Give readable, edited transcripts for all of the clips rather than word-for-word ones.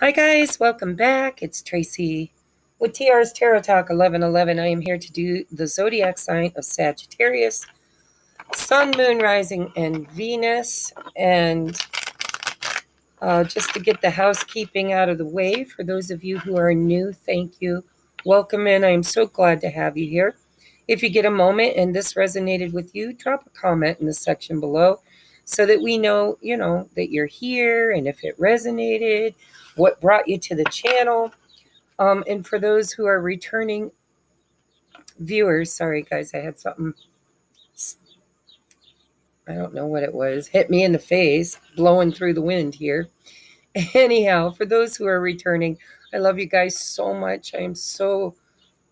Hi guys, welcome back. It's Tracy with TR's Tarot Talk 1111. I am here to do the zodiac sign of Sagittarius, Sun, Moon, Rising, and Venus. And just to get the housekeeping out of the way, for those of you who are new, thank you. Welcome in. I am so glad to have you here. If you get a moment and this resonated with you, drop a comment in the section below so that we know, that you're here and if it resonated, what brought you to the channel. And for those who are returning viewers, sorry guys, I had something, I don't know what it was, hit me in the face, blowing through the wind here. Anyhow, for those who are returning, I love you guys so much. I am so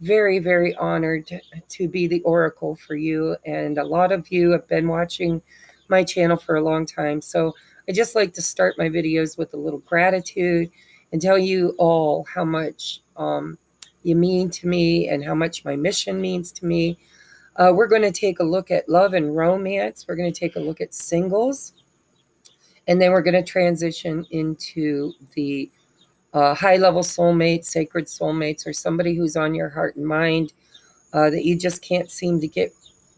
very, very honored to be the oracle for you. And a lot of you have been watching my channel for a long time. So I just like to start my videos with a little gratitude and tell you all how much you mean to me and how much my mission means to me. We're going to take a look at love and romance. We're going to take a look at singles. And then we're going to transition into the high-level soulmates, sacred soulmates, or somebody who's on your heart and mind that you just can't seem to get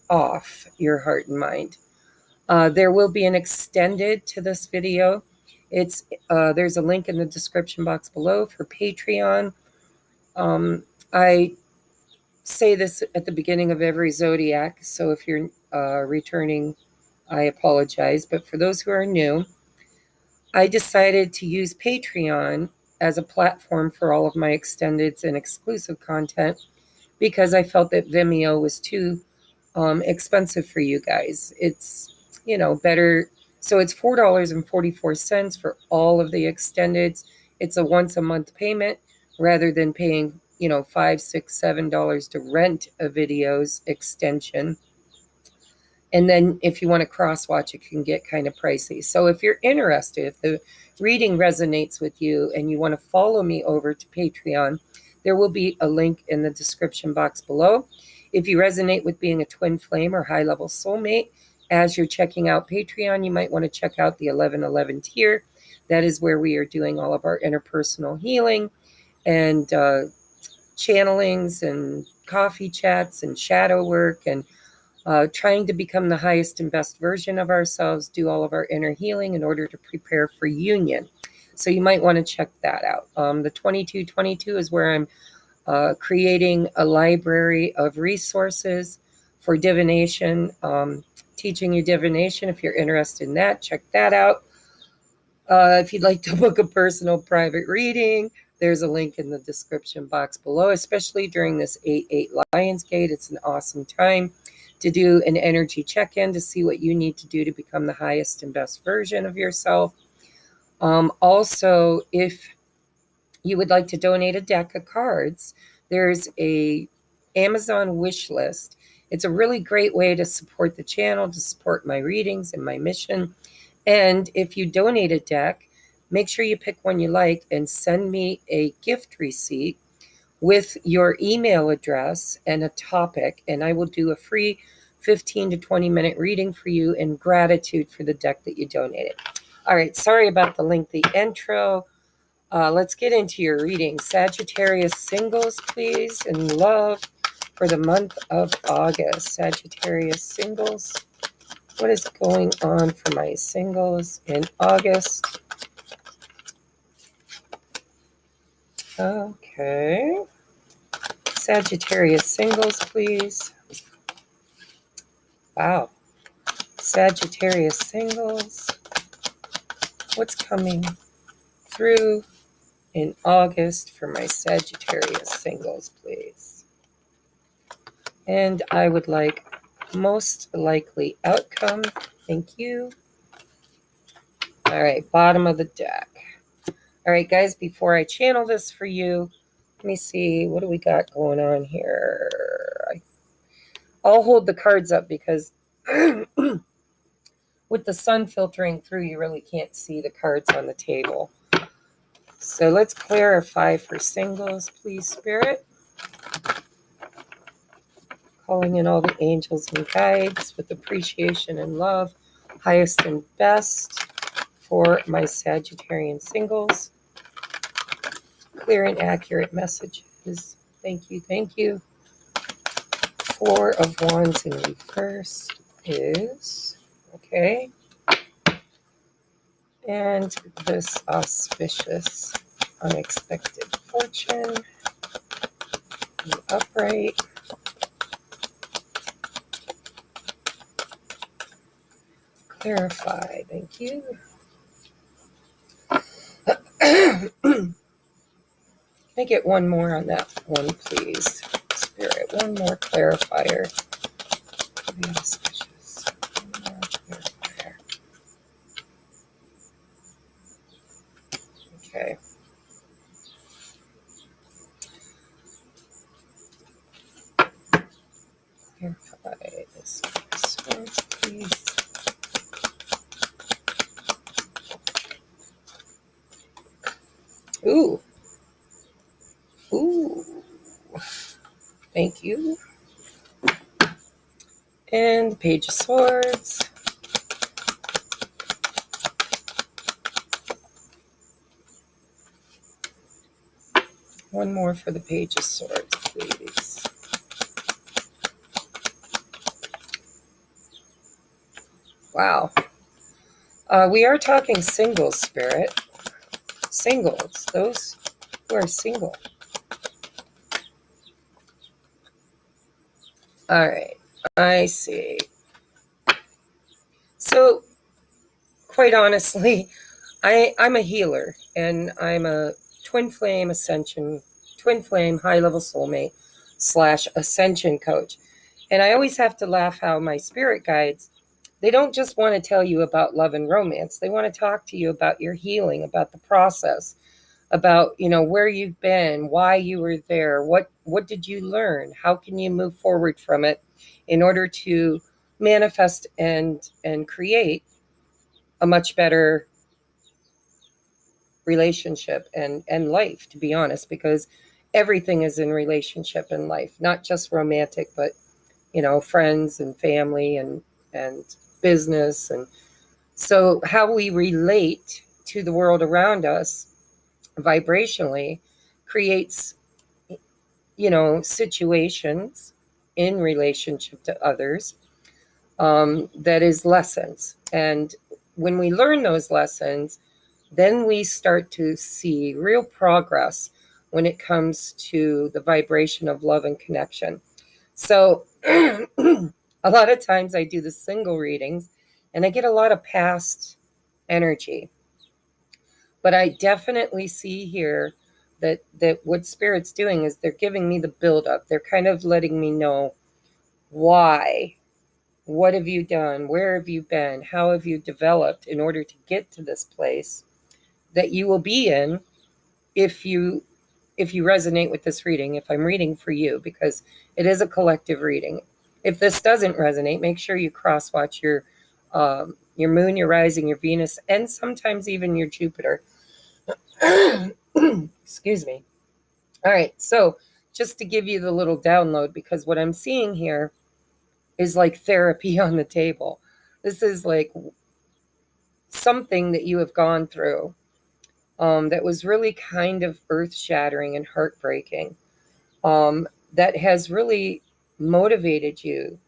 off your heart and mind. There will be an extended to this video. There's a link in the description box below for Patreon. I say this at the beginning of every zodiac, so if you're returning, I apologize. But for those who are new, I decided to use Patreon as a platform for all of my extendeds and exclusive content because I felt that Vimeo was too expensive for you guys. It's, better. So it's $4.44 for all of the extendeds. It's a once a month payment rather than paying, $5, $6, $7 to rent a video's extension. And then if you want to cross watch, it can get kind of pricey. So if you're interested, if the reading resonates with you and you want to follow me over to Patreon, there will be a link in the description box below. If you resonate with being a twin flame or high-level soulmate, as you're checking out Patreon, you might want to check out the 1111 tier. That is where we are doing all of our interpersonal healing and channelings and coffee chats and shadow work and trying to become the highest and best version of ourselves, do all of our inner healing in order to prepare for union. So you might want to check that out. The 2222 is where I'm creating a library of resources for divination, teaching you divination. If you're interested in that, check that out. If you'd like to book a personal private reading, there's a link in the description box below, especially during this 8/8 Lionsgate. It's an awesome time to do an energy check-in to see what you need to do to become the highest and best version of yourself. Also, if you would like to donate a deck of cards, there's a Amazon wish list. It's a really great way to support the channel, to support my readings and my mission. And if you donate a deck, make sure you pick one you like and send me a gift receipt with your email address and a topic, and I will do a free 15 to 20 minute reading for you in gratitude for the deck that you donated. All right, sorry about the lengthy intro. Let's get into your reading. Sagittarius singles, please, in love for the month of August. Sagittarius singles. What is going on for my singles in August? Okay. Sagittarius singles, please. Wow. Sagittarius singles. What's coming through in August for my Sagittarius singles, please? And I would like most likely outcome. Thank you. All right, bottom of the deck. All right, guys, before I channel this for you, let me see, what do we got going on here? I'll hold the cards up because with the sun filtering through, you really can't see the cards on the table. So let's clarify for singles, please, Spirit. Calling in all the angels and guides with appreciation and love, highest and best for my Sagittarian singles. clear and accurate messages. Thank you, thank you. Four of Wands in reverse is, okay. And this auspicious, unexpected fortune, the upright. Clarify, thank you. Can I get one more on that one, please? Spirit, one more clarifier. The auspicious, one more clarifier. Okay. Clarify this swords, please. Ooh. Ooh. Thank you. And the Page of Swords. One more for the Page of Swords, please. Wow. We are talking singles, Spirit. Singles. Those who are single. All right. I see. So, quite honestly, I'm a healer, and I'm a twin flame ascension, twin flame high-level soulmate / ascension coach. And I always have to laugh how my spirit guides, they don't just want to tell you about love and romance. They want to talk to you about your healing, about the process, about, where you've been, why you were there, what did you learn, how can you move forward from it in order to manifest and create a much better relationship and life, to be honest, because everything is in relationship in life, not just romantic, but friends and family and business. And so how we relate to the world around us vibrationally creates situations in relationship to others, that is lessons. And when we learn those lessons, then we start to see real progress when it comes to the vibration of love and connection. So a lot of times I do the single readings and I get a lot of past energy. But I definitely see here that what Spirit's doing is they're giving me the buildup. They're kind of letting me know why. What have you done? Where have you been? How have you developed in order to get to this place that you will be in if you resonate with this reading, if I'm reading for you, because it is a collective reading. If this doesn't resonate, make sure you cross-watch your moon, your rising, your Venus, and sometimes even your Jupiter. Excuse me. All right, so just to give you the little download, because what I'm seeing here is like therapy on the table. This is like something that you have gone through that was really kind of earth-shattering and heartbreaking, that has really motivated you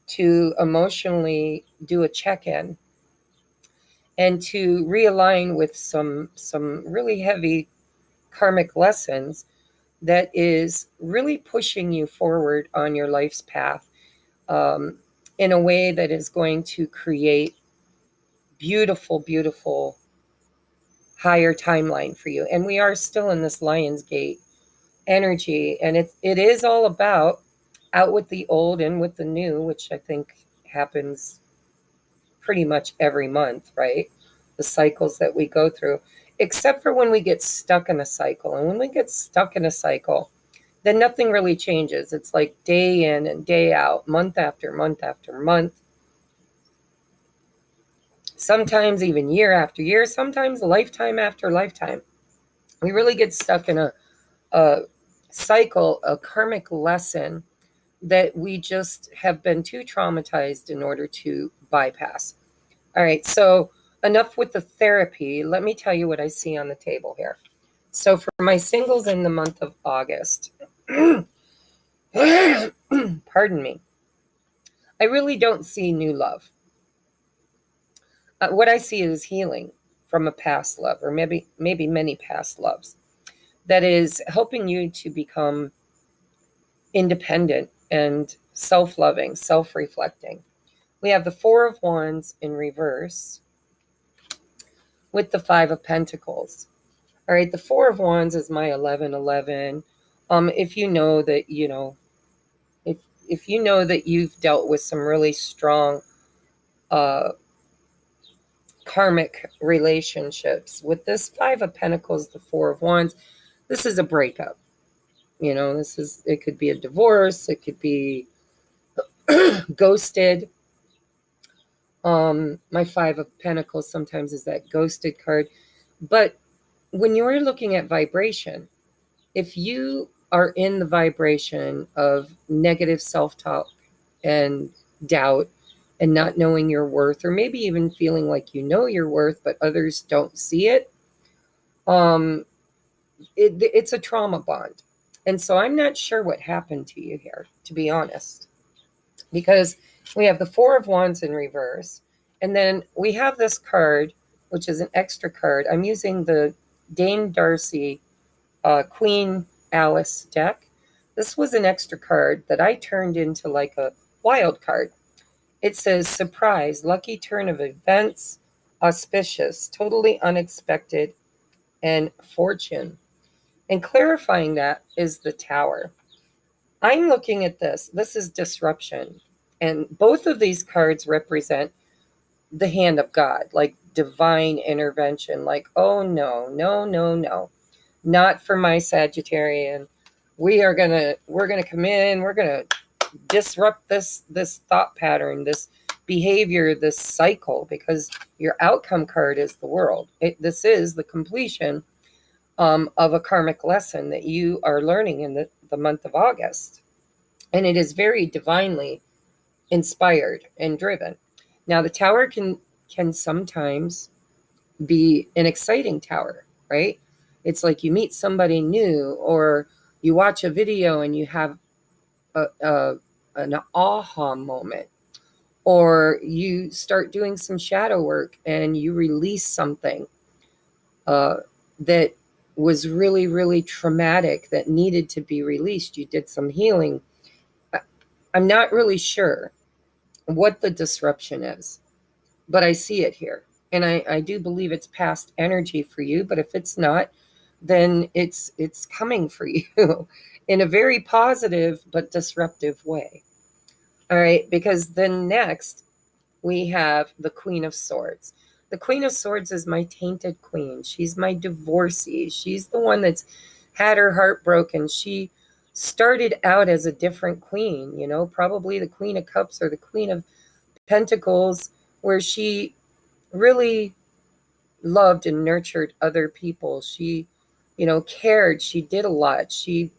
to emotionally do a check-in and to realign with some really heavy karmic lessons that is really pushing you forward on your life's path, in a way that is going to create beautiful, beautiful higher timeline for you. And we are still in this Lionsgate energy, and it is all about out with the old, in with the new, which I think happens pretty much every month, right? The cycles that we go through, except for when we get stuck in a cycle. And when we get stuck in a cycle, then nothing really changes. It's like day in and day out, month after month after month, sometimes even year after year, sometimes lifetime after lifetime. We really get stuck in a cycle, a karmic lesson that we just have been too traumatized in order to bypass. All right, so enough with the therapy. Let me tell you what I see on the table here. So for my singles in the month of August, pardon me, I really don't see new love. What I see is healing from a past love, or maybe many past loves, that is helping you to become independent and self-loving, self-reflecting. We have the Four of Wands in reverse with the Five of Pentacles. All right, the Four of Wands is my 1111. If you know that, if you know that you've dealt with some really strong karmic relationships, with this Five of Pentacles, the Four of Wands, this is a breakup. It could be a divorce, it could be ghosted. My Five of Pentacles sometimes is that ghosted card. But when you're looking at vibration, if you are in the vibration of negative self-talk and doubt and not knowing your worth, or maybe even feeling like you know your worth, but others don't see it, it's a trauma bond. And so I'm not sure what happened to you here, to be honest, because we have the Four of Wands in reverse. And then we have this card, which is an extra card. I'm using the Dame Darcy Queen Alice deck. This was an extra card that I turned into like a wild card. It says surprise, lucky turn of events, auspicious, totally unexpected, and fortune. And clarifying that is the Tower. I'm looking at this. This is disruption. And both of these cards represent the hand of God, like divine intervention, like, oh no, no, no, no, not for my Sagittarian. We're gonna come in, we're gonna disrupt this thought pattern, this behavior, this cycle, because your outcome card is the World. This is the completion of a karmic lesson that you are learning in the month of August. And it is very divinely inspired and driven. Now, the Tower can sometimes be an exciting tower, right? It's like you meet somebody new, or you watch a video and you have an aha moment, or you start doing some shadow work and you release something that was really, really traumatic that needed to be released. You did some healing. I'm not really sure what the disruption is, but I see it here. And I do believe it's past energy for you, but if it's not, then it's coming for you in a very positive but disruptive way. All right, because then next we have the Queen of Swords. The Queen of Swords is my tainted queen. She's my divorcee. She's the one that's had her heart broken. She started out as a different queen, probably the Queen of Cups or the Queen of Pentacles, where she really loved and nurtured other people. She, cared. She did a lot. She,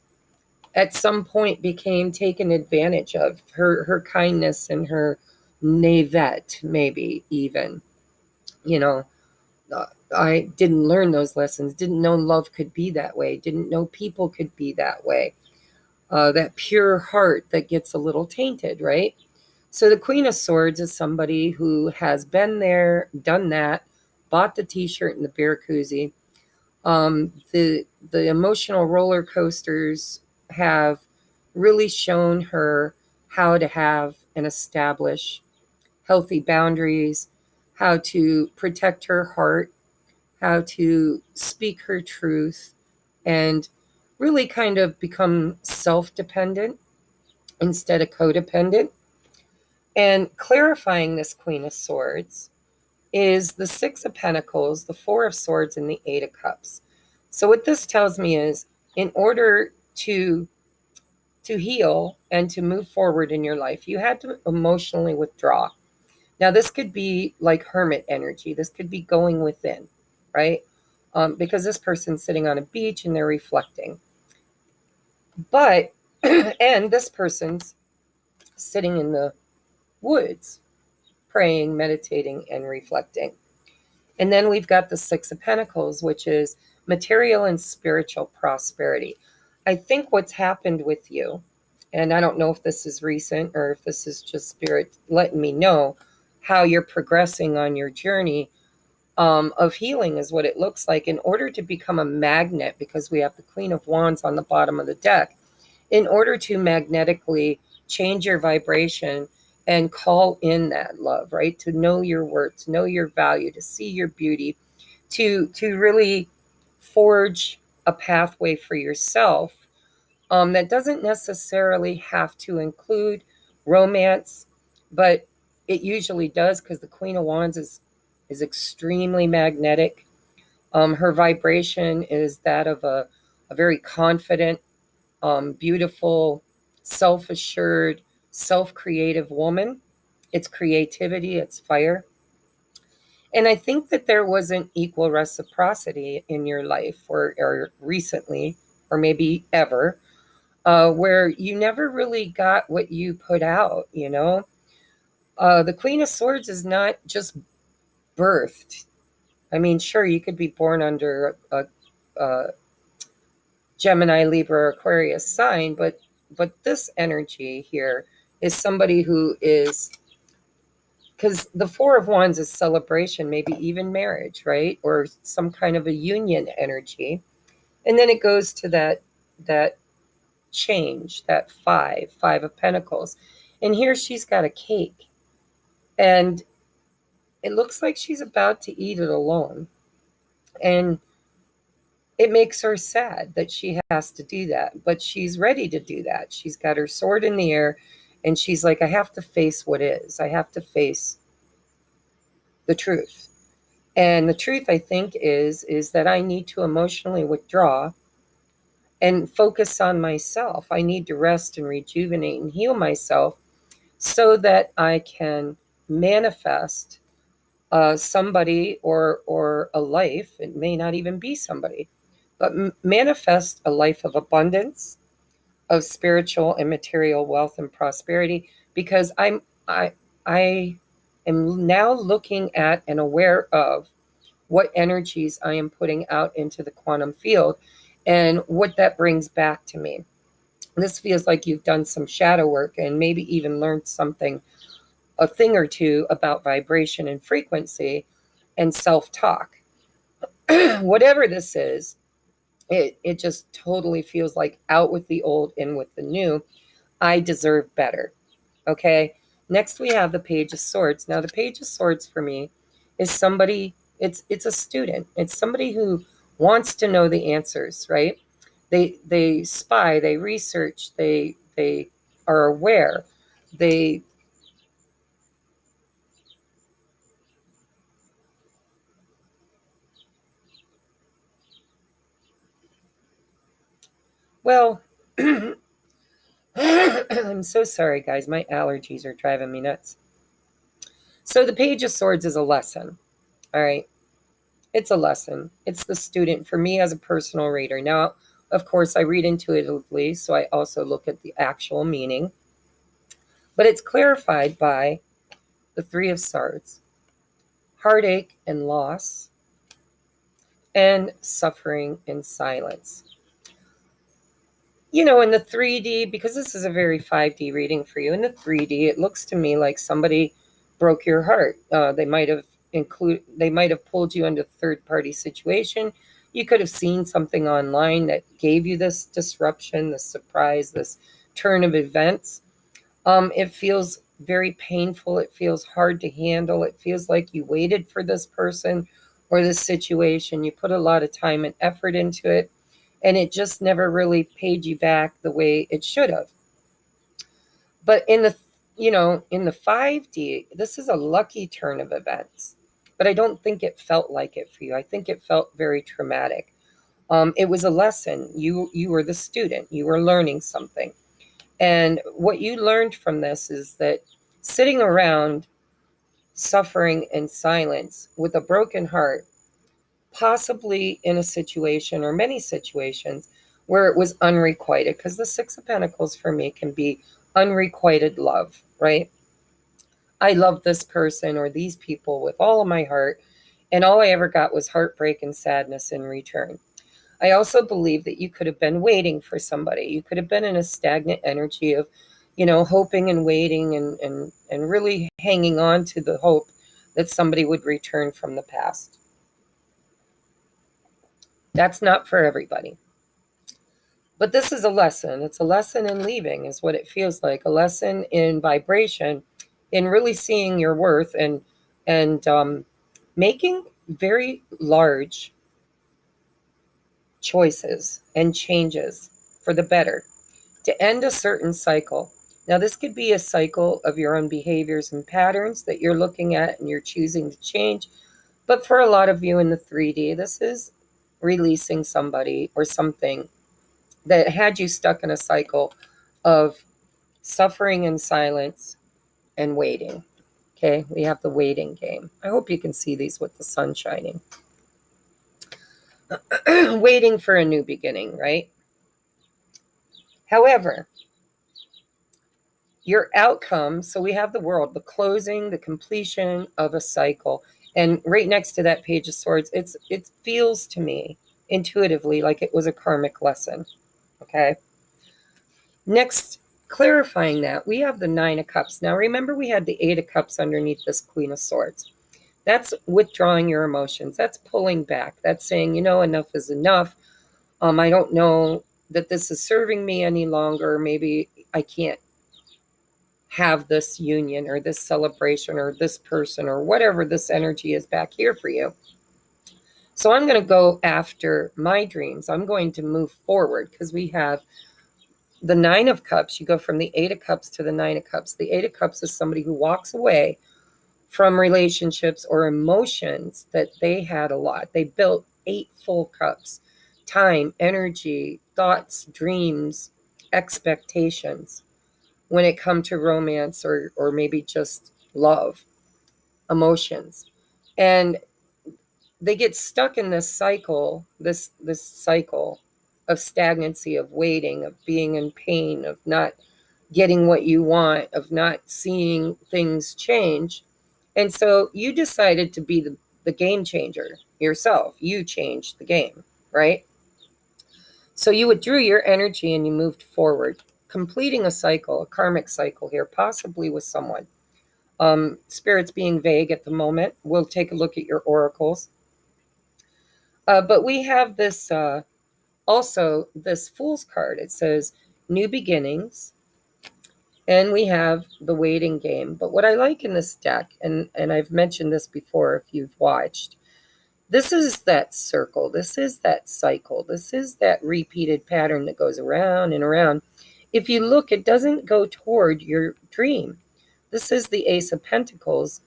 at some point, became taken advantage of. Her kindness and her naivete, maybe even. I didn't learn those lessons. Didn't know love could be that way. Didn't know people could be that way. That pure heart that gets a little tainted, right? So the Queen of Swords is somebody who has been there, done that, bought the t-shirt and the beer koozie. The emotional roller coasters have really shown her how to have and establish healthy boundaries, how to protect her heart, how to speak her truth, and really kind of become self-dependent instead of codependent. And clarifying this Queen of Swords is the Six of Pentacles, the Four of Swords, and the Eight of Cups. So what this tells me is, in order to heal and to move forward in your life, you had to emotionally withdraw. Now, this could be like hermit energy. This could be going within, right? Because this person's sitting on a beach and they're reflecting. But, and this person's sitting in the woods, praying, meditating, and reflecting. And then we've got the Six of Pentacles, which is material and spiritual prosperity. I think what's happened with you, and I don't know if this is recent or if this is just spirit letting me know how you're progressing on your journey of healing, is what it looks like. In order to become a magnet, because we have the Queen of Wands on the bottom of the deck, in order to magnetically change your vibration and call in that love, right? To know your worth, to know your value, to see your beauty, to really forge a pathway for yourself that doesn't necessarily have to include romance, but it usually does, because the Queen of Wands is extremely magnetic. Her vibration is that of a very confident, beautiful, self-assured, self-creative woman. It's creativity, it's fire. And I think that there wasn't equal reciprocity in your life, or recently, or maybe ever, where you never really got what you put out, you know? The Queen of Swords is not just birthed. I mean, sure, you could be born under a Gemini, Libra, Aquarius sign, but this energy here is somebody who is, because the Four of Wands is celebration, maybe even marriage, right? Or some kind of a union energy. And then it goes to that change, that five of Pentacles. And here she's got a cake. And it looks like she's about to eat it alone. And it makes her sad that she has to do that, but she's ready to do that. She's got her sword in the air, and she's like, I have to face what is. I have to face the truth. And the truth, I think, is that I need to emotionally withdraw and focus on myself. I need to rest and rejuvenate and heal myself so that I can manifest somebody or a life. It may not even be somebody, but manifest a life of abundance, of spiritual and material wealth and prosperity, because I am now looking at and aware of what energies I am putting out into the quantum field and what that brings back to me. This feels like you've done some shadow work and maybe even learned something, a thing or two, about vibration and frequency and self-talk. Whatever this is, it just totally feels like out with the old, in with the new. I deserve better. Okay. Next we have the Page of Swords. Now the Page of Swords for me is somebody, it's a student. It's somebody who wants to know the answers, right? They spy, they research, they are aware. They well I'm so sorry, guys. My allergies are driving me nuts. So the Page of Swords is a lesson. All right. It's a lesson. It's the student for me as a personal reader. Now, of course, I read intuitively, so I also look at the actual meaning. But it's clarified by the Three of Swords: heartache and loss, and suffering and silence. You know, in the 3D, because this is a very 5D reading for you, in the 3D, it looks to me like somebody broke your heart. They might have pulled you into a third-party situation. You could have seen something online that gave you this disruption, this surprise, this turn of events. It feels very painful. It feels hard to handle. It feels like you waited for this person or this situation. You put a lot of time and effort into it, and it just never really paid you back the way it should have. But in the 5D, this is a lucky turn of events. But I don't think it felt like it for you. I think it felt very traumatic. It was a lesson. You were the student. You were learning something. And what you learned from this is that sitting around suffering in silence with a broken heart, possibly in a situation or many situations where it was unrequited, because the Six of Pentacles for me can be unrequited love, right? I love this person or these people with all of my heart, and all I ever got was heartbreak and sadness in return. I also believe that you could have been waiting for somebody. You could have been in a stagnant energy of, hoping and waiting and really hanging on to the hope that somebody would return from the past. That's not for everybody. But this is a lesson. It's a lesson in leaving, is what it feels like. A lesson in vibration, in really seeing your worth and making very large choices and changes for the better to end a certain cycle. Now, this could be a cycle of your own behaviors and patterns that you're looking at and you're choosing to change. But for a lot of you in the 3D, this is releasing somebody or something that had you stuck in a cycle of suffering in silence and waiting. Okay, we have the waiting game. I hope you can see these with the sun shining. Waiting for a new beginning, right? However, your outcome, so we have the world, the closing, the completion of a cycle. And right next to that Page of Swords, it feels to me intuitively like it was a karmic lesson. Okay. Next, clarifying that, we have the Nine of Cups. Now, remember, we had the Eight of Cups underneath this Queen of Swords. That's withdrawing your emotions. That's pulling back. That's saying, enough is enough. I don't know that this is serving me any longer. Maybe I can't have this union or this celebration or this person or whatever this energy is back here for you. So I'm going to go after my dreams. I'm going to move forward because we have the Nine of Cups. You go from the Eight of Cups to the Nine of Cups. The Eight of Cups is somebody who walks away from relationships or emotions that they had a lot. They built 8 full cups: time, energy, thoughts, dreams, expectations when it comes to romance or maybe just love, emotions. And they get stuck in this cycle, this cycle of stagnancy, of waiting, of being in pain, of not getting what you want, of not seeing things change. And so you decided to be the game changer yourself. You changed the game, right? So you withdrew your energy and you moved forward, completing a cycle, a karmic cycle here, possibly with someone. Spirit's being vague at the moment. We'll take a look at your oracles. But we have this also this Fool's card. It says new beginnings. And we have the waiting game. But what I like in this deck, and I've mentioned this before if you've watched, this is that circle. This is that cycle. This is that repeated pattern that goes around and around. If you look, it doesn't go toward your dream. This is the Ace of Pentacles.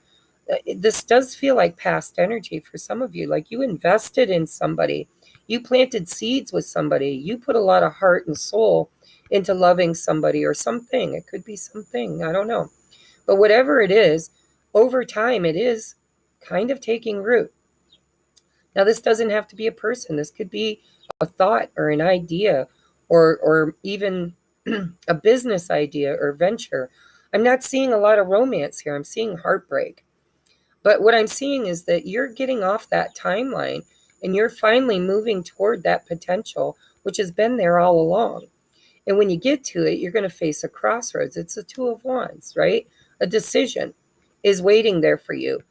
This does feel like past energy for some of you. Like you invested in somebody. You planted seeds with somebody. You put a lot of heart and soul into loving somebody or something. It could be something. I don't know. But whatever it is, over time, it is kind of taking root. Now, this doesn't have to be a person. This could be a thought or an idea or even a business idea or venture. I'm not seeing a lot of romance here. I'm seeing heartbreak. But what I'm seeing is that you're getting off that timeline and you're finally moving toward that potential, which has been there all along. And when you get to it, you're going to face a crossroads. It's a Two of Wands, right? A decision is waiting there for you.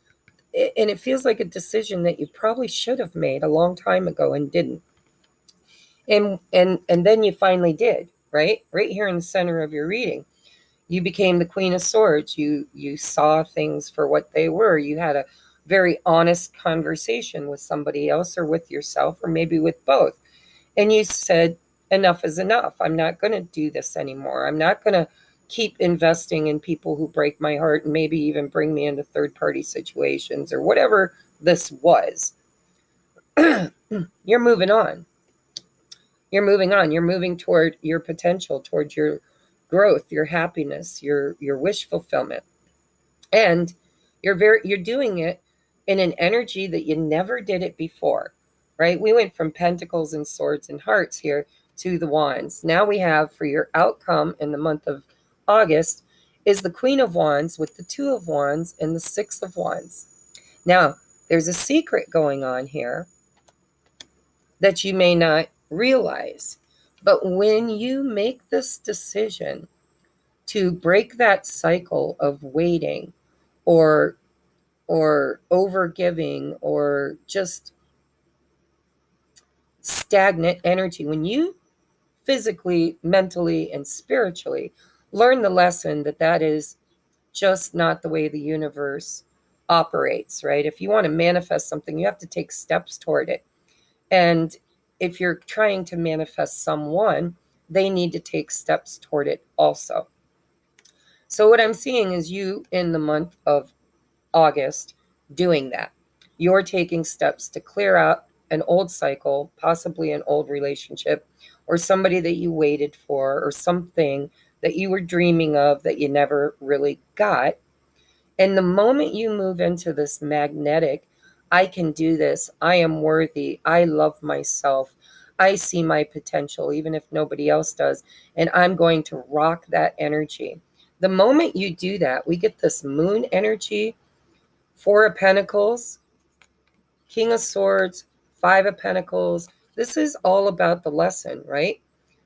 And it feels like a decision that you probably should have made a long time ago and didn't. And then you finally did, right? Right here in the center of your reading. You became the Queen of Swords. You saw things for what they were. You had a very honest conversation with somebody else or with yourself or maybe with both. And you said, enough is enough. I'm not going to do this anymore. I'm not going to keep investing in people who break my heart and maybe even bring me into third-party situations or whatever this was. You're moving on. You're moving on. You're moving toward your potential, toward your growth, your happiness, your wish fulfillment. And you're doing it in an energy that you never did it before, right? We went from Pentacles and Swords and Hearts here to the Wands. Now we have, for your outcome in the month of August, is the Queen of Wands with the Two of Wands and the Six of Wands. Now, there's a secret going on here that you may not realize. But when you make this decision to break that cycle of waiting or overgiving or just stagnant energy, when you physically, mentally, and spiritually learn the lesson that that is just not the way the universe operates, right? If you want to manifest something, you have to take steps toward it. And if you're trying to manifest someone, they need to take steps toward it also. So what I'm seeing is you in the month of August doing that. You're taking steps to clear out an old cycle, possibly an old relationship, or somebody that you waited for, or something that you were dreaming of that you never really got. And the moment you move into this magnetic, I can do this, I am worthy, I love myself, I see my potential, even if nobody else does, and I'm going to rock that energy. The moment you do that, we get this moon energy, Four of Pentacles, King of Swords, Five of Pentacles. This is all about the lesson, right?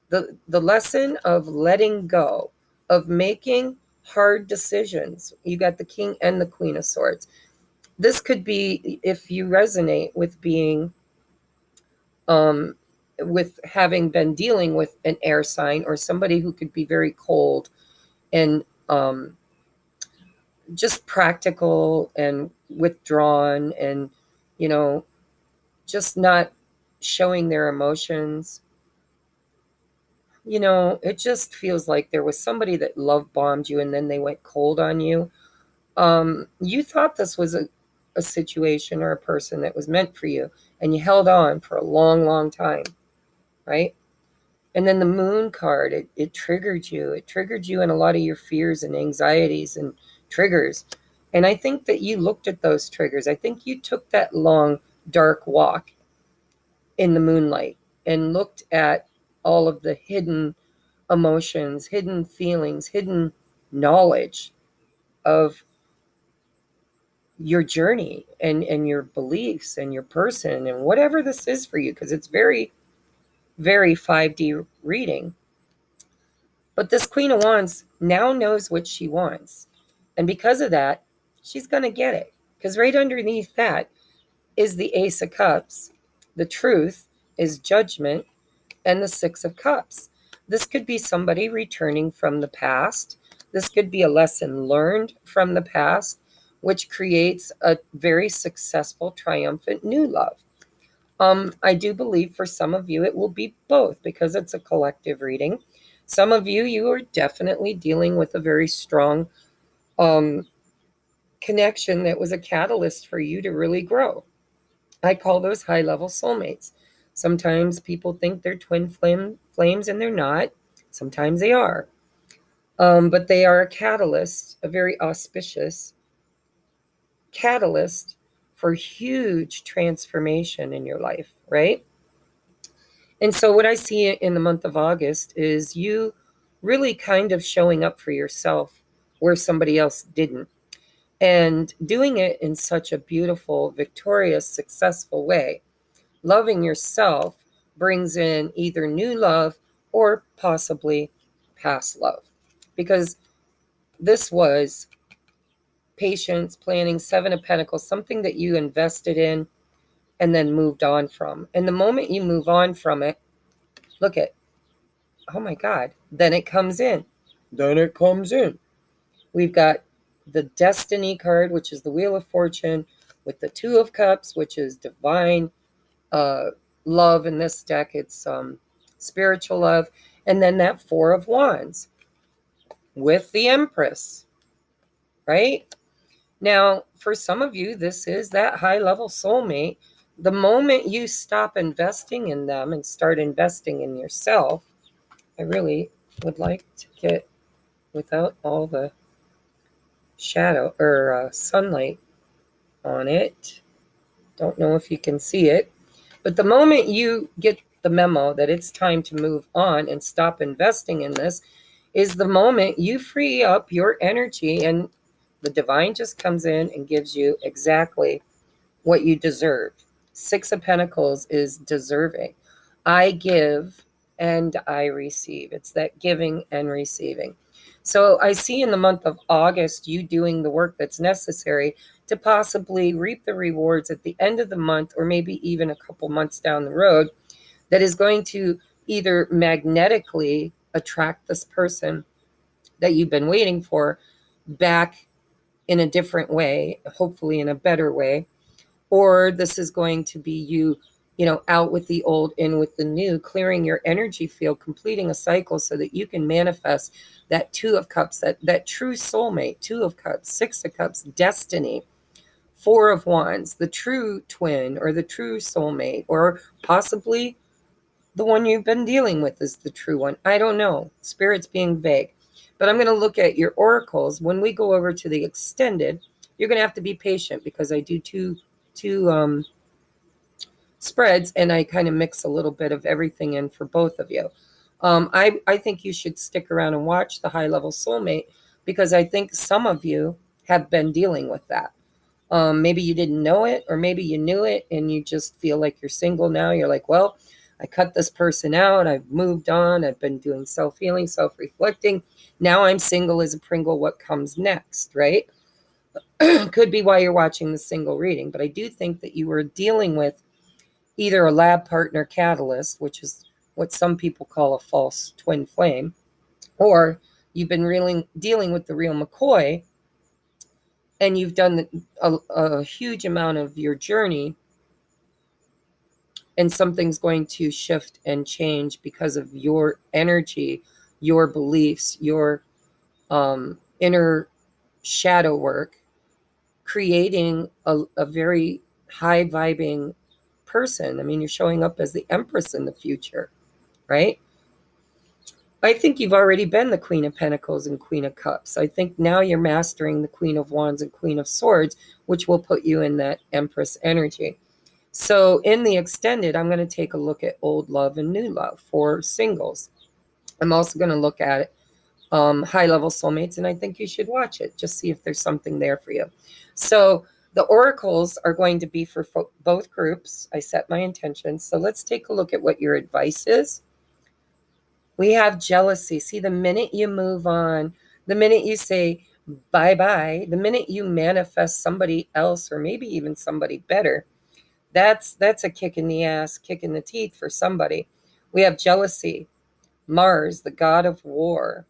The lesson of letting go, of making hard decisions. You got the King and the Queen of Swords. This could be, if you resonate with being, with having been dealing with an air sign or somebody who could be very cold and just practical and withdrawn and, you know, just not showing their emotions. You know, it just feels like there was somebody that love bombed you and then they went cold on you. You thought this was a situation or a person that was meant for you, and you held on for a long, long time, right? And then the moon card, it triggered you. It triggered you in a lot of your fears and anxieties and triggers. And I think that you looked at those triggers. I think you took that long, dark walk in the moonlight and looked at all of the hidden emotions, hidden feelings, hidden knowledge of your journey and your beliefs and your person and whatever this is for you, because it's very, very 5D reading. But this Queen of Wands now knows what she wants. And because of that, she's going to get it. Because right underneath that is the Ace of Cups. The truth is Judgment and the Six of Cups. This could be somebody returning from the past. This could be a lesson learned from the past, which creates a very successful, triumphant new love. I do believe for some of you it will be both, because it's a collective reading. Some of you, you are definitely dealing with a very strong connection that was a catalyst for you to really grow. I call those high-level soulmates. Sometimes people think they're twin flames and they're not. Sometimes they are. But they are a catalyst, a very auspicious catalyst for huge transformation in your life, right? And so what I see in the month of August is you really kind of showing up for yourself where somebody else didn't, and doing it in such a beautiful, victorious, successful way. Loving yourself brings in either new love or possibly past love, because this was patience, planning, Seven of Pentacles, something that you invested in and then moved on from. And the moment you move on from it, look at, oh my God, then it comes in. Then it comes in. We've got the Destiny card, which is the Wheel of Fortune, with the Two of Cups, which is divine love. In this deck, it's spiritual love. And then that Four of Wands with the Empress, right? Now, for some of you, this is that high-level soulmate. The moment you stop investing in them and start investing in yourself, I really would like to get without all the shadow or sunlight on it. Don't know if you can see it. But the moment you get the memo that it's time to move on and stop investing in this is the moment you free up your energy, and the divine just comes in and gives you exactly what you deserve. Six of Pentacles is deserving. I give and I receive. It's that giving and receiving. So I see in the month of August you doing the work that's necessary to possibly reap the rewards at the end of the month, or maybe even a couple months down the road, that is going to either magnetically attract this person that you've been waiting for back in a different way, hopefully in a better way, or this is going to be you, out with the old, in with the new, clearing your energy field, completing a cycle so that you can manifest that Two of Cups, that true soulmate, Two of Cups, Six of Cups, destiny, Four of Wands, the true twin or the true soulmate, or possibly the one you've been dealing with is the true one. I don't know. Spirit's being vague. But I'm going to look at your oracles. When we go over to the extended, you're going to have to be patient because I do two spreads, and I kind of mix a little bit of everything in for both of you. I think you should stick around and watch the high level soulmate, because I think some of you have been dealing with that. Maybe you didn't know it, or maybe you knew it and you just feel like you're single now. You're like, well, I cut this person out. I've moved on. I've been doing self-healing, self-reflecting. Now I'm single as a Pringle. What comes next, right? Could be why you're watching the single reading. But I do think that you were dealing with either a lab partner catalyst, which is what some people call a false twin flame, or you've been really dealing with the real McCoy, and you've done a huge amount of your journey, and something's going to shift and change because of your energy, your beliefs, your inner shadow work, creating a very high vibing person. I mean, you're showing up as the Empress in the future, right? I think you've already been the Queen of Pentacles and Queen of Cups. I think now you're mastering the Queen of Wands and Queen of Swords, which will put you in that Empress energy. So in the extended, I'm going to take a look at old love and new love for singles. I'm also going to look at high level soulmates, and I think you should watch it. Just see if there's something there for you. So the oracles are going to be for both groups. I set my intentions. So let's take a look at what your advice is. We have jealousy. See, the minute you move on, the minute you say bye-bye, the minute you manifest somebody else, or maybe even somebody better, that's a kick in the ass, kick in the teeth for somebody. We have jealousy. Mars, the god of war.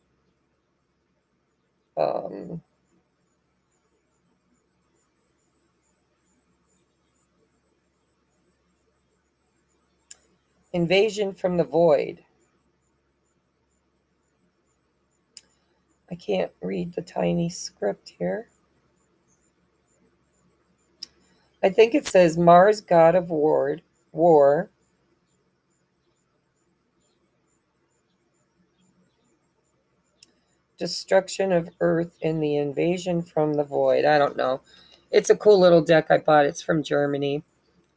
Invasion from the void. I can't read the tiny script here. I think it says Mars, god of war. Destruction of Earth in the invasion from the void. I don't know. It's a cool little deck I bought. It's from Germany.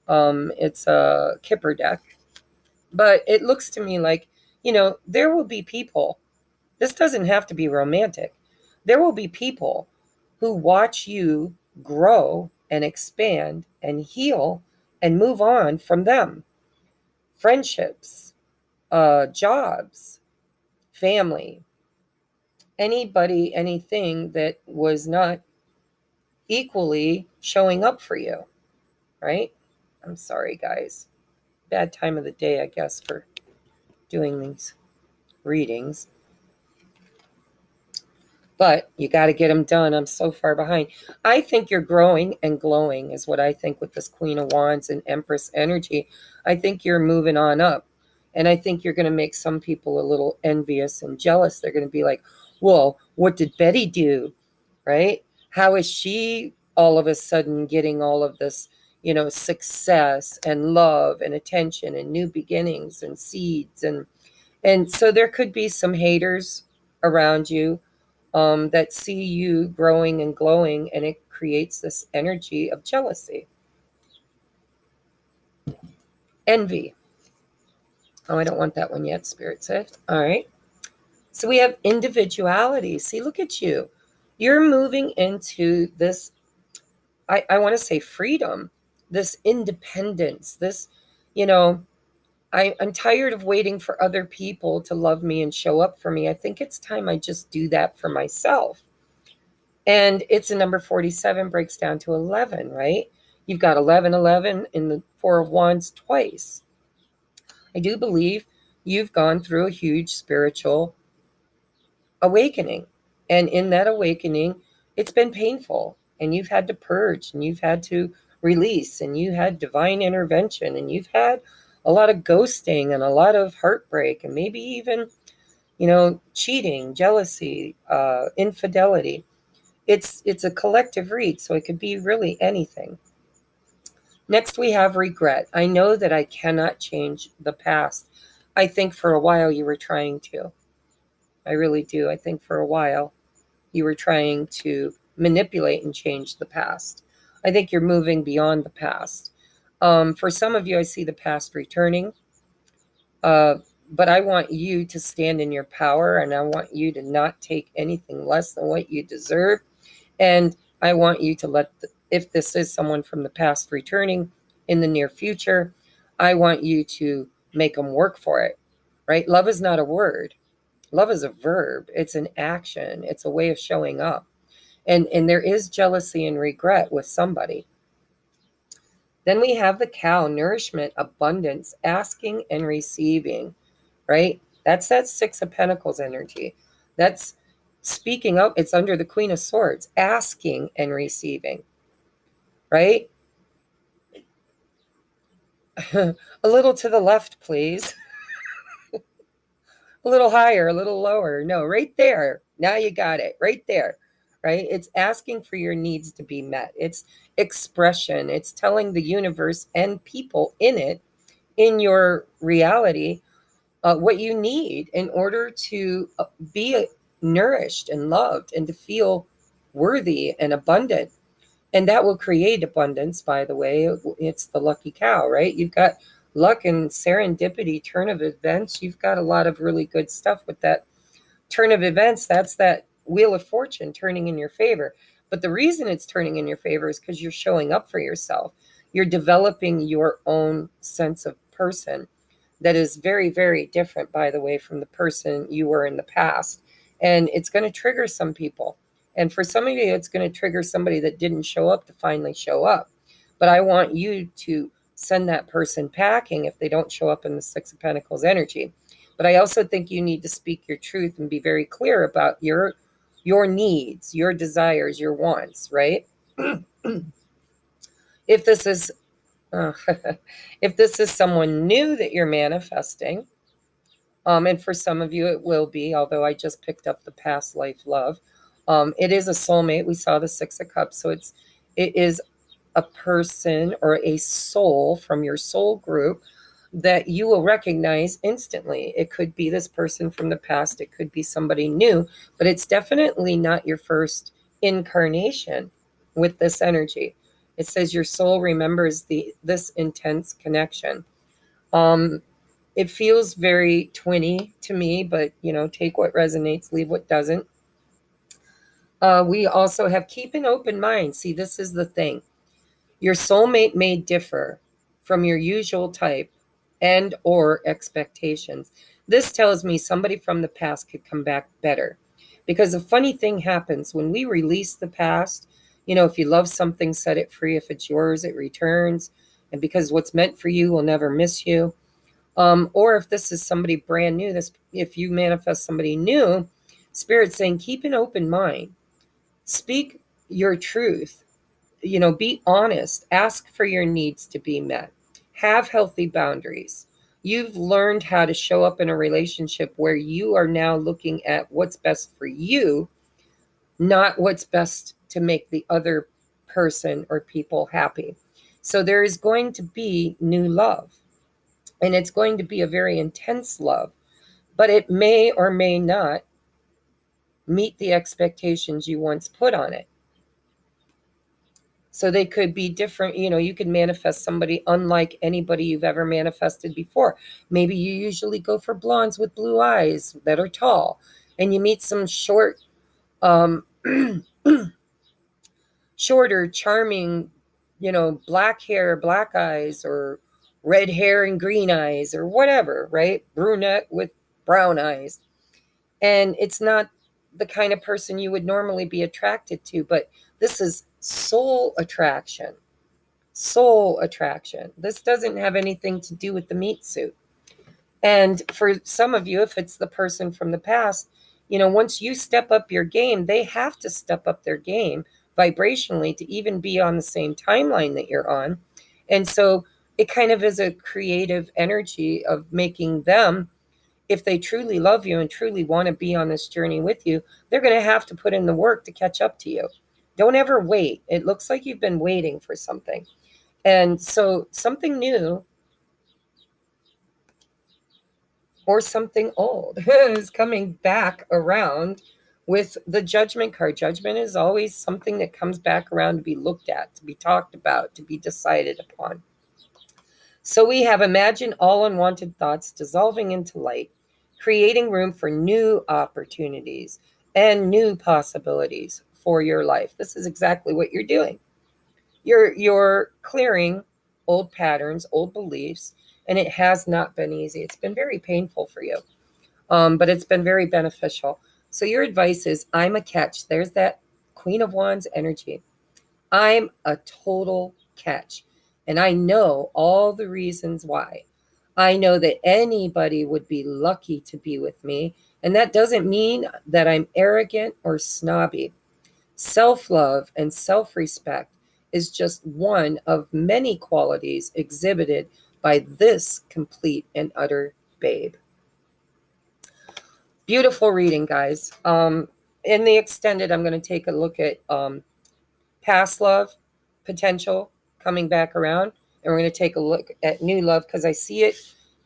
It's a Kipper deck. But it looks to me like, there will be people. This doesn't have to be romantic. There will be people who watch you grow and expand and heal and move on from them. Friendships, jobs, family, anybody, anything that was not equally showing up for you, right? I'm sorry, guys. Bad time of the day, I guess, for doing these readings. But you got to get them done. I'm so far behind. I think you're growing and glowing is what I think with this Queen of Wands and Empress energy. I think you're moving on up. And I think you're going to make some people a little envious and jealous. They're going to be like, well, what did Betty do? Right? How is she all of a sudden getting all of this, success and love and attention and new beginnings and seeds? And so there could be some haters around you that see you growing and glowing, and it creates this energy of jealousy. Envy. Oh, I don't want that one yet, Spirit said. All right. So we have individuality. See, look at you. You're moving into this, I want to say freedom, this independence, this, I'm tired of waiting for other people to love me and show up for me. I think it's time I just do that for myself. And it's a number 47 breaks down to 11, right? You've got 11, 11 in the Four of Wands twice. I do believe you've gone through a huge spiritual awakening. And in that awakening, it's been painful. And you've had to purge, and you've had to release, and you had divine intervention, and you've had a lot of ghosting and a lot of heartbreak, and maybe even, cheating, jealousy, infidelity. It's a collective read, so it could be really anything. Next, we have regret. I know that I cannot change the past. I think for a while you were trying to. I really do. I think for a while you were trying to manipulate and change the past. I think you're moving beyond the past. For some of you, I see the past returning. But I want you to stand in your power, and I want you to not take anything less than what you deserve. And I want you to if this is someone from the past returning in the near future, I want you to make them work for it, right? Love is not a word. Love is a verb. It's an action. It's a way of showing up. And there is jealousy and regret with somebody. Then we have the cow, nourishment, abundance, asking and receiving, right? That's that Six of Pentacles energy. That's speaking up. It's under the Queen of Swords, asking and receiving, right? A little to the left, please. A little higher, a little lower. No, right there. Now you got it. Right there. Right? It's asking for your needs to be met. It's expression. It's telling the universe and people in it, in your reality, what you need in order to be nourished and loved and to feel worthy and abundant. And that will create abundance, by the way. It's the lucky cow, right? You've got luck and serendipity, turn of events. You've got a lot of really good stuff with that turn of events. That's that wheel of fortune turning in your favor. But the reason it's turning in your favor is because you're showing up for yourself. You're developing your own sense of person that is very, very different, by the way, from the person you were in the past. And it's going to trigger some people. And for some of you, it's going to trigger somebody that didn't show up to finally show up. But I want you to send that person packing if they don't show up in the Six of Pentacles energy. But I also think you need to speak your truth and be very clear about your needs, your desires, your wants, right? If this is if this is someone new that you're manifesting, and for some of you it will be, although I just picked up the past life love. It is a soulmate. We saw the Six of Cups, so it is a person or a soul from your soul group that you will recognize instantly. It could be this person from the past. It could be somebody new, but it's definitely not your first incarnation with this energy. It says your soul remembers this intense connection. It feels very twinny to me, but take what resonates, leave what doesn't. We also have keep an open mind. See, this is the thing. Your soulmate may differ from your usual type and or expectations. This tells me somebody from the past could come back better, because a funny thing happens when we release the past. If you love something, set it free. If it's yours, it returns. And because what's meant for you will never miss you. Or if this is somebody brand new, if you manifest somebody new, Spirit's saying keep an open mind. Speak your truth. Be honest. Ask for your needs to be met. Have healthy boundaries. You've learned how to show up in a relationship where you are now looking at what's best for you, not what's best to make the other person or people happy. So there is going to be new love, and it's going to be a very intense love, but it may or may not meet the expectations you once put on it. So they could be different. You could manifest somebody unlike anybody you've ever manifested before. Maybe you usually go for blondes with blue eyes that are tall, and you meet some shorter, charming, black hair, black eyes, or red hair and green eyes or whatever, right? Brunette with brown eyes. And it's not the kind of person you would normally be attracted to, but this is soul attraction. Soul attraction. This doesn't have anything to do with the meat suit. And for some of you, if it's the person from the past, once you step up your game, they have to step up their game vibrationally to even be on the same timeline that you're on. And so it kind of is a creative energy of making them, if they truly love you and truly want to be on this journey with you, they're going to have to put in the work to catch up to you. Don't ever wait. It looks like you've been waiting for something. And so something new or something old is coming back around with the Judgment card. Judgment is always something that comes back around to be looked at, to be talked about, to be decided upon. So we have imagine all unwanted thoughts dissolving into light, creating room for new opportunities and new possibilities for your life. This is exactly what you're doing. You're clearing old patterns, old beliefs, and it has not been easy. It's been very painful for you, but it's been very beneficial. So your advice is, I'm a catch. There's that Queen of Wands energy. I'm a total catch. And I know all the reasons why. I know that anybody would be lucky to be with me. And that doesn't mean that I'm arrogant or snobby. Self-love and self-respect is just one of many qualities exhibited by this complete and utter babe. Beautiful reading, guys. In the extended, I'm going to take a look at past love, potential coming back around, and we're going to take a look at new love because I see it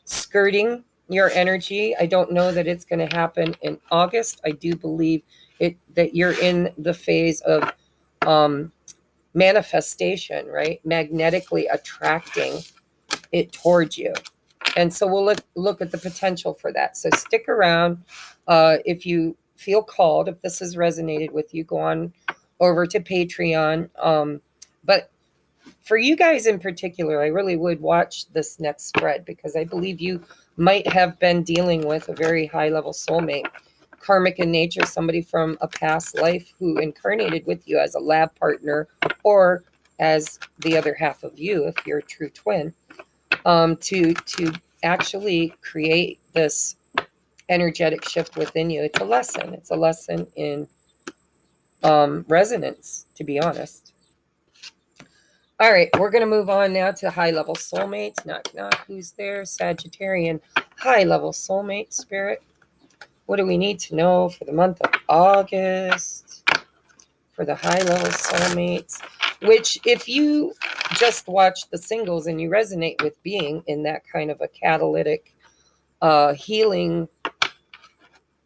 skirting your energy. I don't know that it's going to happen in August. I do believe that you're in the phase of manifestation, right? Magnetically attracting it towards you. And so we'll look at the potential for that. So stick around. If you feel called, if this has resonated with you, go on over to Patreon. But for you guys in particular, I really would watch this next spread because I believe you might have been dealing with a very high-level soulmate, karmic in nature, somebody from a past life who incarnated with you as a lab partner or as the other half of you, if you're a true twin, to actually create this energetic shift within you. It's a lesson. It's a lesson in resonance, to be honest. All right, we're going to move on now to high-level soulmates. Knock, knock. Who's there? Sagittarian high-level soulmate spirit. What do we need to know for the month of August for the high-level soulmates? Which, if you just watch the singles and you resonate with being in that kind of a catalytic healing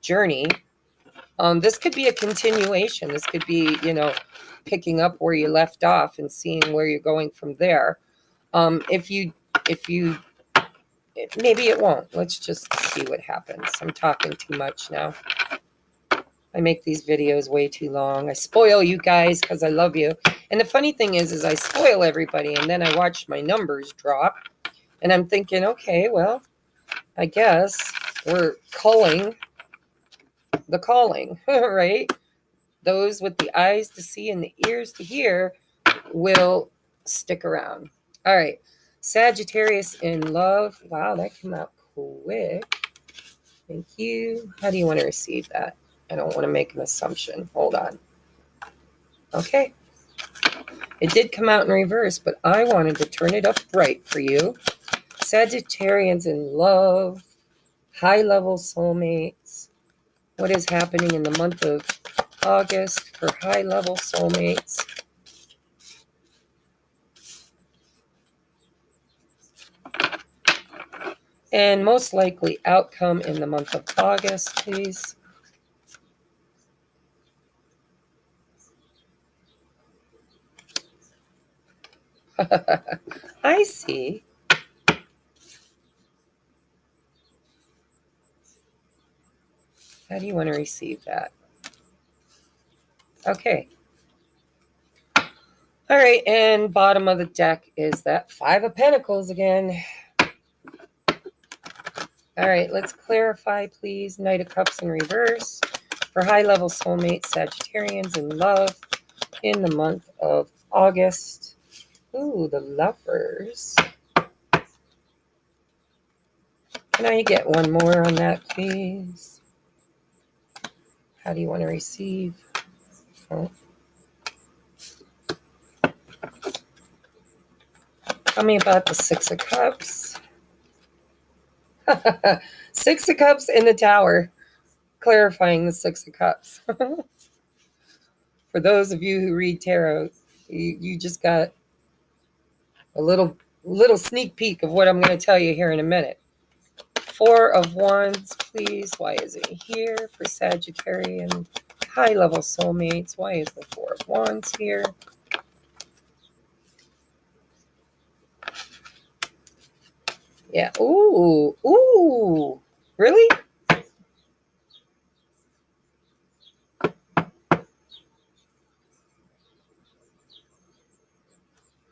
journey, this could be a continuation. This could be, picking up where you left off and seeing where you're going from there. If you, maybe it won't. Let's just see what happens. I'm talking too much now. I make these videos way too long. I spoil you guys because I love you. And the funny thing is I spoil everybody and then I watch my numbers drop and I'm thinking, okay, well, I guess we're culling the calling, right? Those with the eyes to see and the ears to hear will stick around. All right. Sagittarius in love. Wow, that came out quick. Thank you. How do you want to receive that? I don't want to make an assumption. Hold on. Okay. It did come out in reverse, but I wanted to turn it up bright for you. Sagittarians in love. High-level soulmates. What is happening in the month of August for high-level soulmates? And most likely outcome in the month of August, please. I see. How do you want to receive that? Okay. All right, and bottom of the deck is that Five of Pentacles again. All right, let's clarify, please. Knight of Cups in reverse for high-level soulmate Sagittarians in love in the month of August. Ooh, the Lovers. Can I get one more on that, please? How do you want to receive? Oh. Tell me about the Six of Cups. Six of Cups in the Tower, clarifying the Six of Cups. For those of you who read tarot, you just got a little sneak peek of what I'm going to tell you here in a minute. Four of Wands, please. Why is it here for Sagittarian high-level soulmates? Why is the Four of Wands here? Yeah. Ooh. Ooh. Really?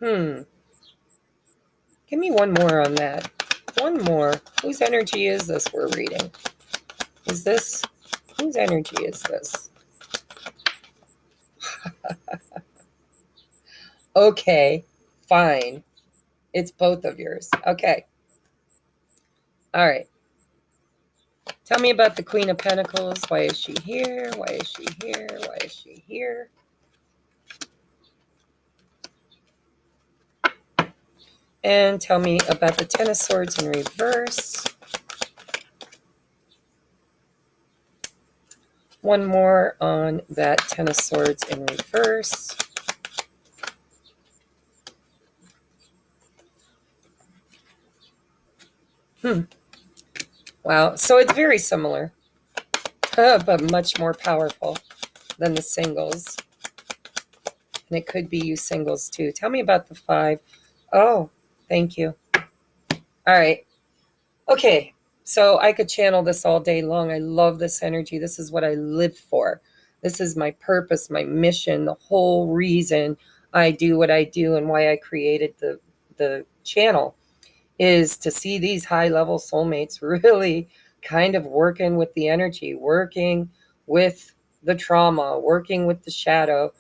Give me one more on that. One more. Whose energy is this we're reading? Is this... Whose energy is this? Okay. Fine. It's both of yours. Okay. All right. Tell me about the Queen of Pentacles. Why is she here? Why is she here? Why is she here? And tell me about the Ten of Swords in reverse. One more on that Ten of Swords in reverse. Wow. So it's very similar, but much more powerful than the singles. And it could be you singles too. Tell me about the Five. Oh, thank you. All right. Okay. So I could channel this all day long. I love this energy. This is what I live for. This is my purpose, my mission, the whole reason I do what I do and why I created the channel is to see these high-level soulmates really kind of working with the energy, working with the trauma, working with the shadow,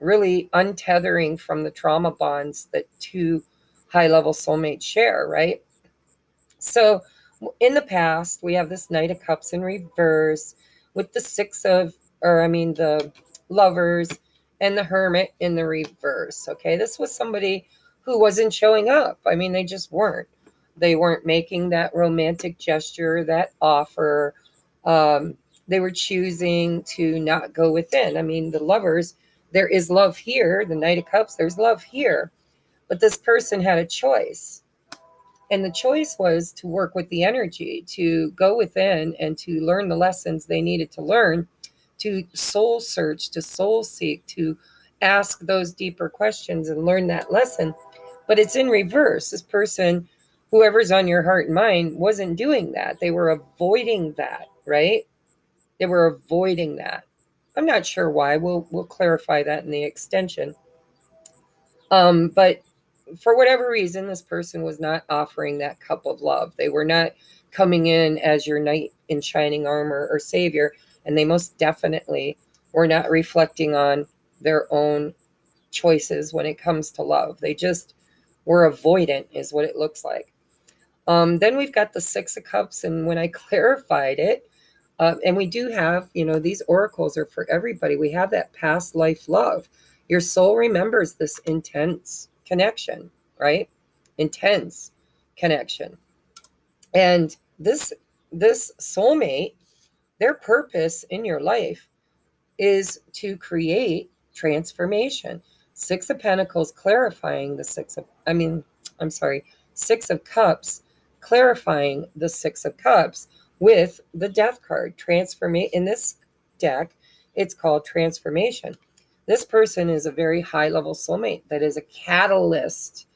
really untethering from the trauma bonds that two high-level soulmates share, right? So in the past, we have this Knight of Cups in reverse with the the Lovers and the Hermit in the reverse. Okay, this was somebody who wasn't showing up. I mean, they just weren't. They weren't making that romantic gesture, that offer. They were choosing to not go within. I mean, the Lovers, there is love here. The Knight of Cups, there's love here. But this person had a choice. And the choice was to work with the energy, to go within and to learn the lessons they needed to learn, to soul search, to soul seek, to ask those deeper questions and learn that lesson. But it's in reverse. This person, whoever's on your heart and mind, wasn't doing that. They were avoiding that, right? They were avoiding that. I'm not sure why. We'll clarify that in the extension. But for whatever reason, this person was not offering that cup of love. They were not coming in as your knight in shining armor or savior, and they most definitely were not reflecting on their own choices when it comes to love. They just were avoidant, is what it looks like. Then we've got the Six of Cups, and when I clarified it, and we do have, these oracles are for everybody. We have that past life love. Your soul remembers this intense connection, right? Intense connection. And this soulmate, their purpose in your life is to create transformation. Six of Pentacles clarifying the Six of Cups clarifying the Six of Cups with the Death card. In this deck, it's called transformation. This person is a very high-level soulmate that is a catalyst.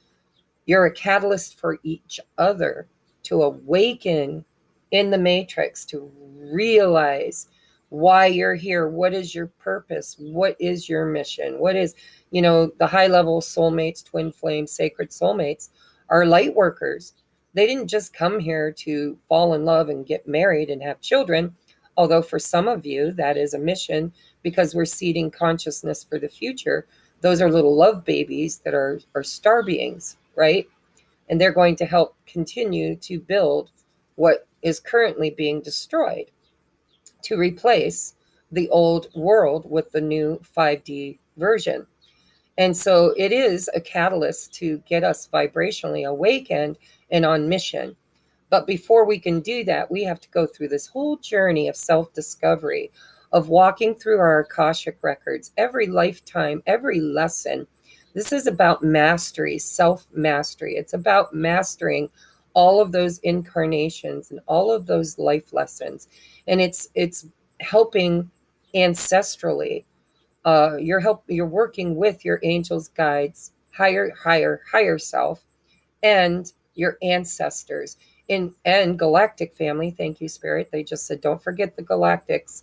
You're a catalyst for each other to awaken in the matrix, to realize why you're here. What is your purpose? What is your mission? What is, the high-level soulmates, twin flame, sacred soulmates are light workers. They didn't just come here to fall in love and get married and have children, although for some of you that is a mission because we're seeding consciousness for the future. Those are little love babies that are star beings, right? And they're going to help continue to build what is currently being destroyed to replace the old world with the new 5D version. And so it is a catalyst to get us vibrationally awakened and on mission. But before we can do that, we have to go through this whole journey of self-discovery, of walking through our Akashic records, every lifetime, every lesson. This is about mastery, self-mastery. It's about mastering all of those incarnations and all of those life lessons. And it's helping ancestrally. You're working with your angels, guides, higher self, and your ancestors and galactic family. Thank you, Spirit. They just said, don't forget the galactics.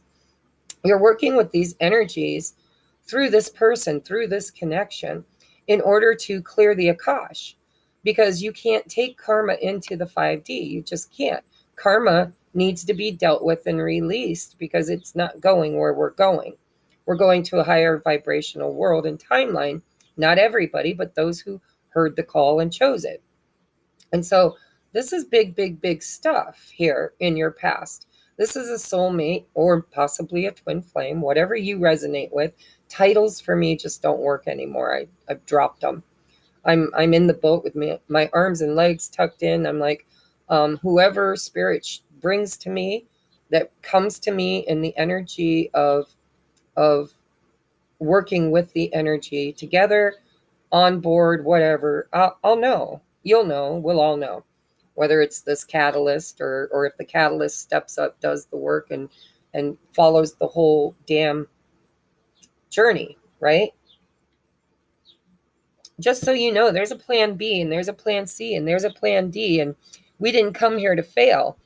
You're working with these energies through this person, through this connection, in order to clear the Akash, because you can't take karma into the 5D. You just can't. Karma needs to be dealt with and released because it's not going where we're going. We're going to a higher vibrational world and timeline. Not everybody, but those who heard the call and chose it. And so this is big stuff here in your past. This is a soulmate or possibly a twin flame, whatever you resonate with. Titles for me just don't work anymore. I've dropped them. I'm in the boat with my arms and legs tucked in. I'm like, whoever spirit brings to me, that comes to me in the energy of working with the energy together, on board, whatever, I'll know. You'll know. We'll all know. Whether it's this catalyst or if the catalyst steps up, does the work and follows the whole damn journey, right? Just so you know, there's a plan B and there's a plan C and there's a plan D, and we didn't come here to fail.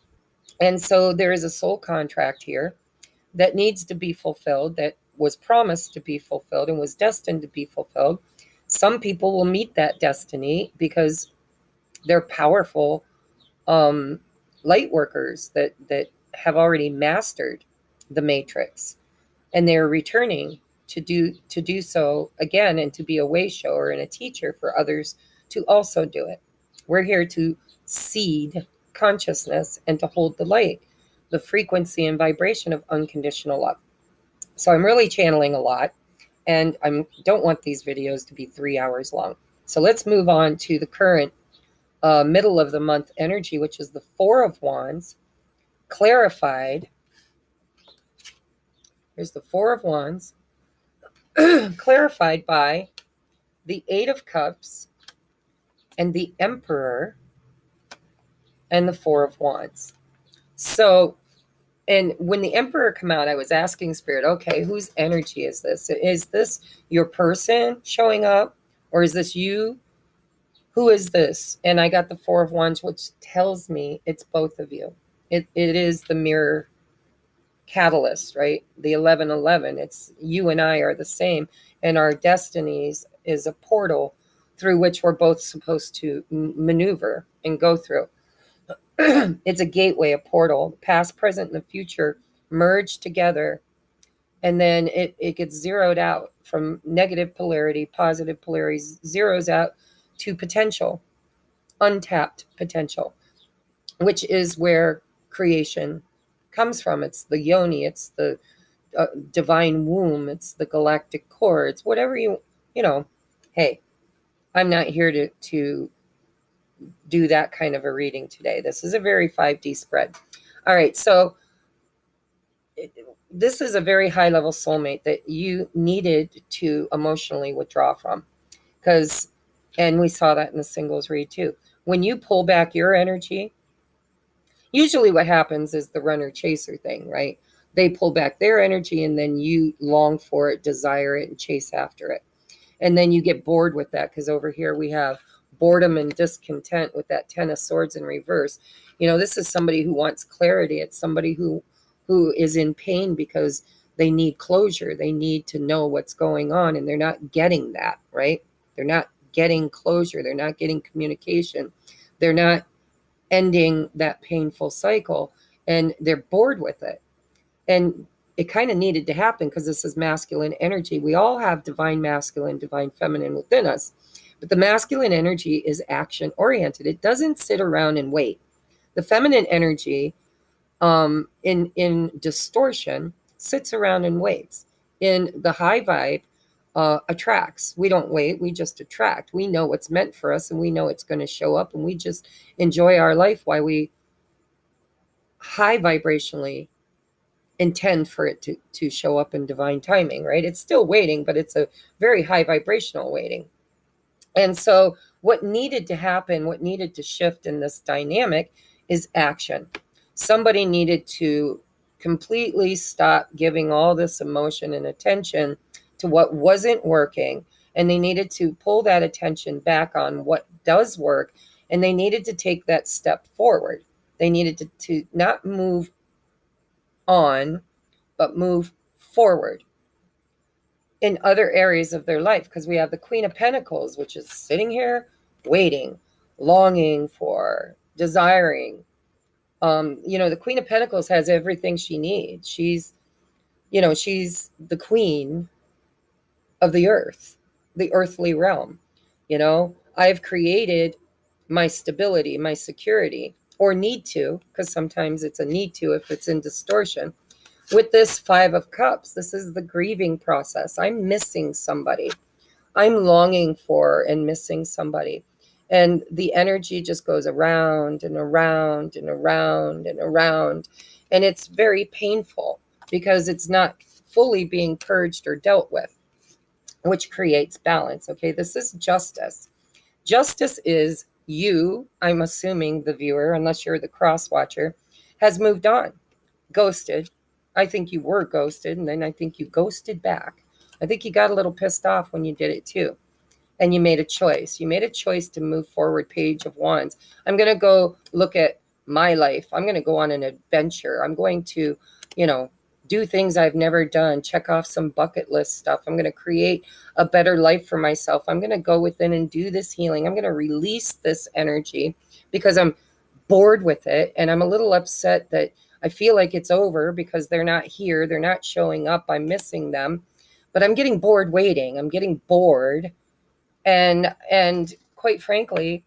And so there is a soul contract here that needs to be fulfilled, that was promised to be fulfilled and was destined to be fulfilled. Some people will meet that destiny because they're powerful light workers that have already mastered the matrix, and they're returning to do so again, and to be a way shower and a teacher for others to also do it. We're here to seed consciousness and to hold the light, the frequency and vibration of unconditional love. So I'm really channeling a lot, and I don't want these videos to be 3 hours long. So let's move on to the current middle of the month energy, which is the Four of Wands, clarified. Here's the Four of Wands, clarified by the Eight of Cups and the Emperor and the Four of Wands. So, and when the Emperor came out, I was asking Spirit, okay, whose energy is this? Is this your person showing up, or is this you? Who is this? And I got the Four of Wands, which tells me it's both of you. It is the mirror catalyst, right? The 1111. It's you and I are the same, and our destinies is a portal through which we're both supposed to maneuver and go through. It's a gateway, a portal. Past, present, and the future merge together, and then it gets zeroed out from negative polarity, positive polarity, zeroes out to potential, untapped potential, which is where creation comes from. It's the yoni, it's the divine womb, it's the galactic core, it's whatever you know. Hey, I'm not here to do that kind of a reading today. This is a very 5D spread. All right, so this is a very high level soulmate that you needed to emotionally withdraw from, because, and we saw that in the singles read too. When you pull back your energy, usually what happens is the runner chaser thing, right? They pull back their energy and then you long for it, desire it, and chase after it. And then you get bored with that, because over here we have boredom and discontent with that Ten of Swords in reverse. You know, this is somebody who wants clarity. It's somebody who is in pain because they need closure. They need to know what's going on, and they're not getting that, right? They're not getting closure. They're not getting communication. They're not ending that painful cycle, and they're bored with it. And it kind of needed to happen because this is masculine energy. We all have divine masculine, divine feminine within us. But the masculine energy is action oriented. It doesn't sit around and wait. The feminine energy, in distortion, sits around and waits. In the high vibe, attracts. We don't wait, we just attract. We know what's meant for us, and we know it's going to show up, and we just enjoy our life while we high vibrationally intend for it to show up in divine timing, right? It's still waiting, but it's a very high vibrational waiting. And so what needed to happen, what needed to shift in this dynamic is action. Somebody needed to completely stop giving all this emotion and attention to what wasn't working. And they needed to pull that attention back on what does work. And they needed to take that step forward. They needed to not move on, but move forward in other areas of their life, because we have the Queen of Pentacles, which is sitting here waiting, longing for, desiring. The Queen of Pentacles has everything she needs. She's the queen of the earth, the earthly realm. I've created my stability, my security, or need to, because sometimes it's a need to if it's in distortion. With this Five of Cups, this is the grieving process. I'm missing somebody. I'm longing for and missing somebody. And the energy just goes around and around and around and around. And it's very painful because it's not fully being purged or dealt with, which creates balance. Okay, this is justice. Justice is you, I'm assuming the viewer, unless you're the cross watcher, has moved on, ghosted. I think you were ghosted, and then I think you ghosted back. I think you got a little pissed off when you did it too. And you made a choice. You made a choice to move forward. Page of Wands. I'm going to go look at my life. I'm going to go on an adventure. I'm going to, do things I've never done. Check off some bucket list stuff. I'm going to create a better life for myself. I'm going to go within and do this healing. I'm going to release this energy because I'm bored with it. And I'm a little upset that I feel like it's over because they're not here. They're not showing up. I'm missing them. But I'm getting bored waiting. I'm getting bored. And quite frankly,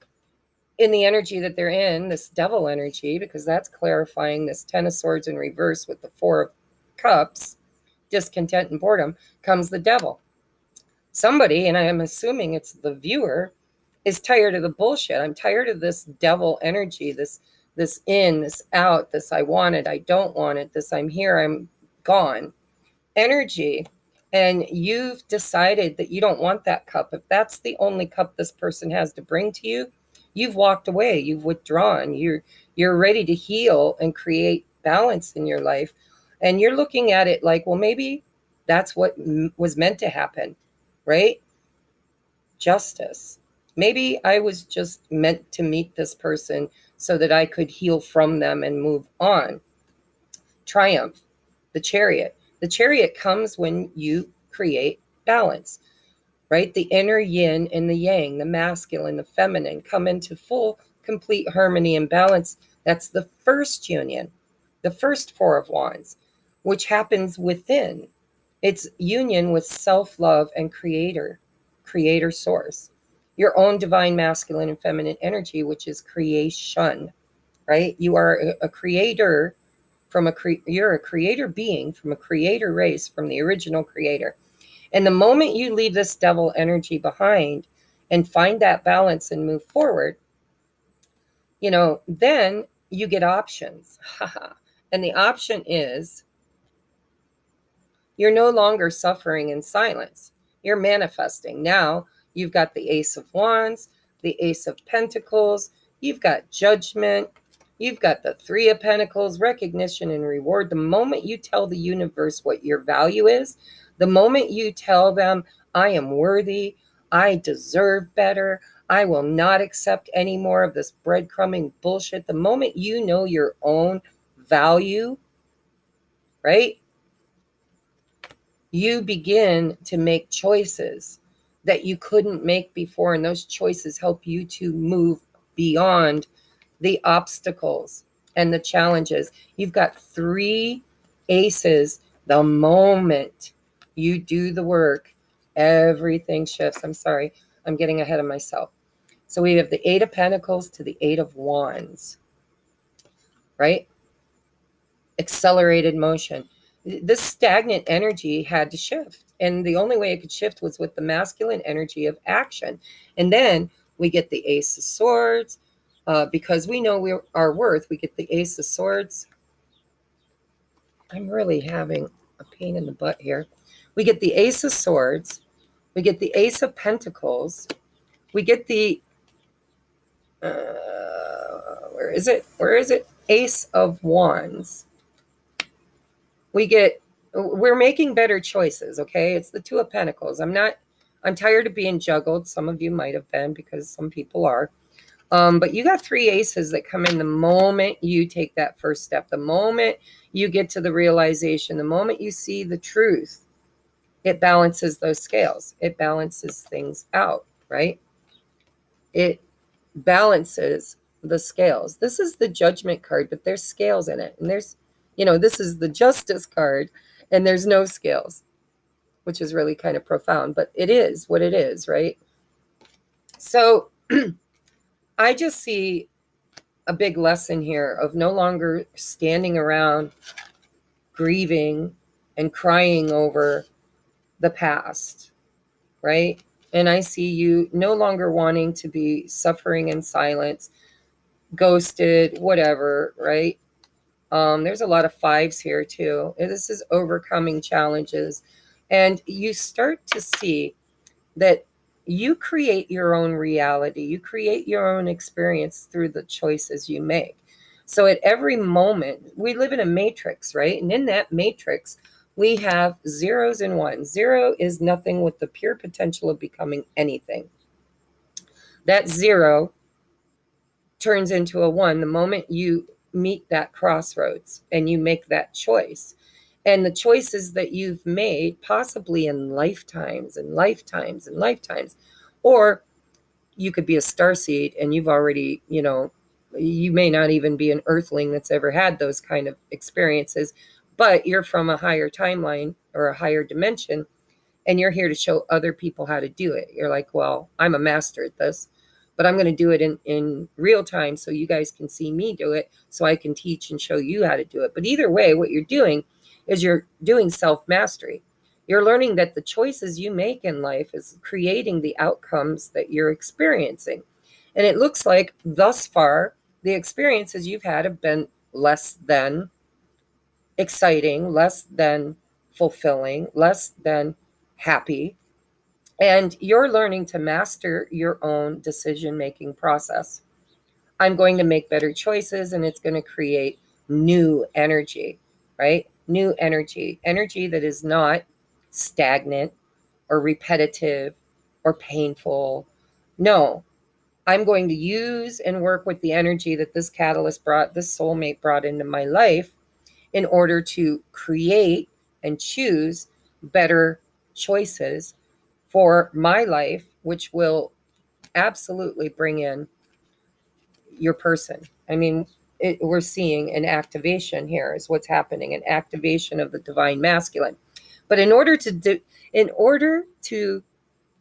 in the energy that they're in, this devil energy, because that's clarifying this Ten of Swords in reverse with the Four of Cups, discontent and boredom, comes the devil. Somebody, and I am assuming it's the viewer, is tired of the bullshit. I'm tired of this devil energy, this in, this out, this I want it, I don't want it, this I'm here, I'm gone energy. And you've decided that you don't want that cup. If that's the only cup this person has to bring to you, you've walked away, you've withdrawn, you're ready to heal and create balance in your life. And you're looking at it like, well, maybe that's what was meant to happen, right? Justice. Maybe I was just meant to meet this person so that I could heal from them and move on. Triumph. The Chariot. The Chariot comes when you create balance, right? The inner yin and the yang, the masculine, the feminine come into full, complete harmony and balance. That's the first union, the first Four of Wands, which happens within. It's union with self-love and creator source, your own divine masculine and feminine energy, which is creation, right? You are a creator you're a creator being from a creator race, from the original creator. And the moment you leave this devil energy behind and find that balance and move forward, then you get options. And the option is you're no longer suffering in silence. You're manifesting. Now you've got the Ace of Wands, the Ace of Pentacles, you've got Judgment, you've got the Three of Pentacles, recognition and reward. The moment you tell the universe what your value is, the moment you tell them, I am worthy, I deserve better, I will not accept any more of this breadcrumbing bullshit. The moment you know your own value, right? You begin to make choices that you couldn't make before. And those choices help you to move beyond the obstacles and the challenges. You've got 3 aces. The moment you do the work, everything shifts. I'm sorry, I'm getting ahead of myself. So we have the 8 of Pentacles to the 8 of Wands, right? Accelerated motion. This stagnant energy had to shift. And the only way it could shift was with the masculine energy of action. And then we get the Ace of Swords. Because we know our worth, we get the Ace of Swords. I'm really having a pain in the butt here. We get the Ace of Swords. We get the Ace of Pentacles. We get the, where is it? Ace of Wands. We're making better choices, okay? It's the 2 of Pentacles. I'm tired of being juggled. Some of you might have been, because some people are. But you got 3 aces that come in the moment you take that first step, the moment you get to the realization, the moment you see the truth. It balances those scales. It balances things out, right? It balances the scales. This is the Judgment card, but there's scales in it. And there's, this is the Justice card, and there's no scales, which is really kind of profound, but it is what it is, right? So I just see a big lesson here of no longer standing around grieving and crying over the past, right? And I see you no longer wanting to be suffering in silence, ghosted, whatever, right? There's a lot of 5s here too. This is overcoming challenges. And you start to see that you create your own reality. You create your own experience through the choices you make. So at every moment, we live in a matrix, right? And in that matrix, we have zeros and ones. 0 is nothing with the pure potential of becoming anything. That 0 turns into a 1 the moment you meet that crossroads and you make that choice. And the choices that you've made, possibly in lifetimes and lifetimes and lifetimes, or you could be a starseed and you've already, you may not even be an earthling that's ever had those kind of experiences, but you're from a higher timeline or a higher dimension, and you're here to show other people how to do it. You're like, well, I'm a master at this, but I'm going to do it in real time so you guys can see me do it, so I can teach and show you how to do it. But either way, what you're doing is you're doing self-mastery. You're learning that the choices you make in life is creating the outcomes that you're experiencing. And it looks like thus far, the experiences you've had have been less than exciting, less than fulfilling, less than happy. And you're learning to master your own decision-making process. I'm going to make better choices, and it's going to create new energy, right? New energy that is not stagnant or repetitive or painful. No, I'm going to use and work with the energy that this catalyst brought, this soulmate brought into my life, in order to create and choose better choices for my life, which will absolutely bring in your person. I mean, we're seeing an activation here is what's happening, an activation of the divine masculine. But in order to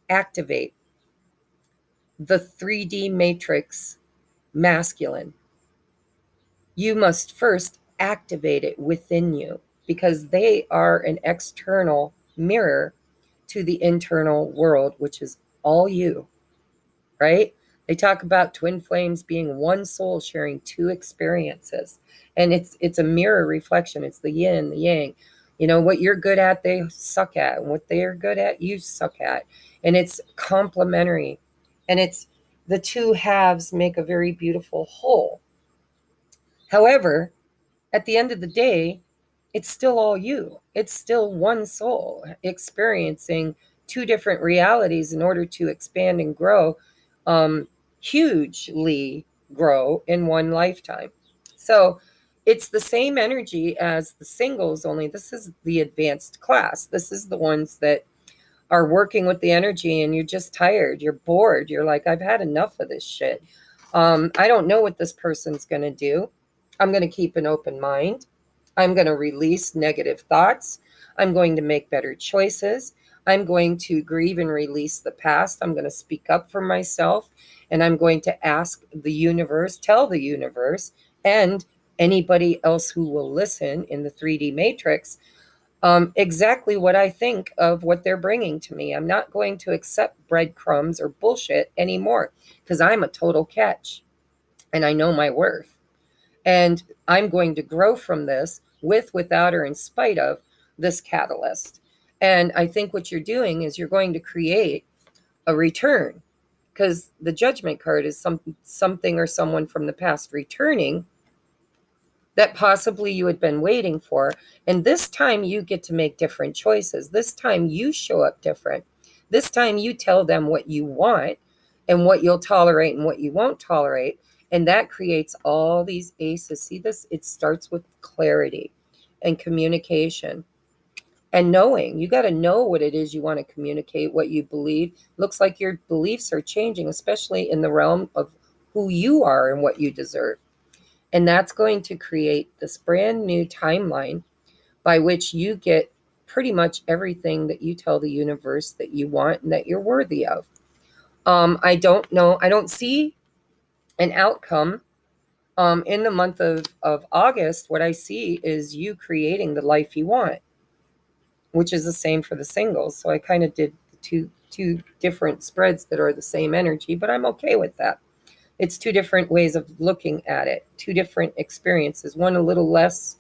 activate the 3D matrix masculine, you must first activate it within you, because they are an external mirror to the internal world, which is all you, right? They talk about twin flames being one soul sharing 2 experiences. And it's a mirror reflection. It's the yin and the yang. What you're good at, they suck at. And what they're good at, you suck at. And it's complementary. And it's the 2 halves make a very beautiful whole. However, at the end of the day, it's still all you. It's still one soul experiencing 2 different realities in order to expand and grow, hugely grow in one lifetime. So it's the same energy as the singles, only this is the advanced class. This is the ones that are working with the energy and you're just tired. You're bored. You're like, I've had enough of this shit. I don't know what this person's going to do. I'm going to keep an open mind. I'm going to release negative thoughts. I'm going to make better choices. I'm going to grieve and release the past. I'm going to speak up for myself. And I'm going to ask the universe, tell the universe, and anybody else who will listen in the 3D matrix exactly what I think of what they're bringing to me. I'm not going to accept breadcrumbs or bullshit anymore because I'm a total catch and I know my worth. And I'm going to grow from this with, without, or in spite of this catalyst. And I think what you're doing is you're going to create a return, because the judgment card is something or someone from the past returning that possibly you had been waiting for. And this time you get to make different choices. This time you show up different. This time you tell them what you want and what you'll tolerate and what you won't tolerate. And that creates all these aces. See this? It starts with clarity and communication and knowing. You got to know what it is you want to communicate, what you believe. Looks like your beliefs are changing, especially in the realm of who you are and what you deserve. And that's going to create this brand new timeline by which you get pretty much everything that you tell the universe that you want and that you're worthy of. I don't know. I don't see an outcome in the month of August. What I see is you creating the life you want, which is the same for the singles. So I kind of did two different spreads that are the same energy, but I'm okay with that. It's two different ways of looking at it, two different experiences, one a little less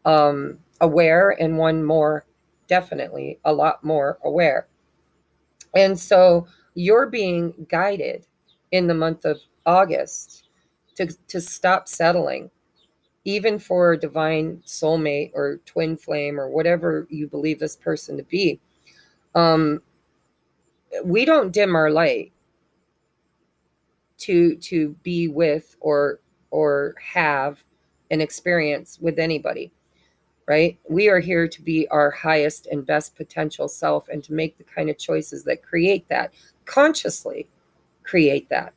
aware and one more, definitely a lot more aware. And so you're being guided in the month of August to stop settling, even for a divine soulmate or twin flame or whatever you believe this person to be. We don't dim our light to be with or have an experience with anybody, right? We are here to be our highest and best potential self and to make the kind of choices that create that, consciously create that.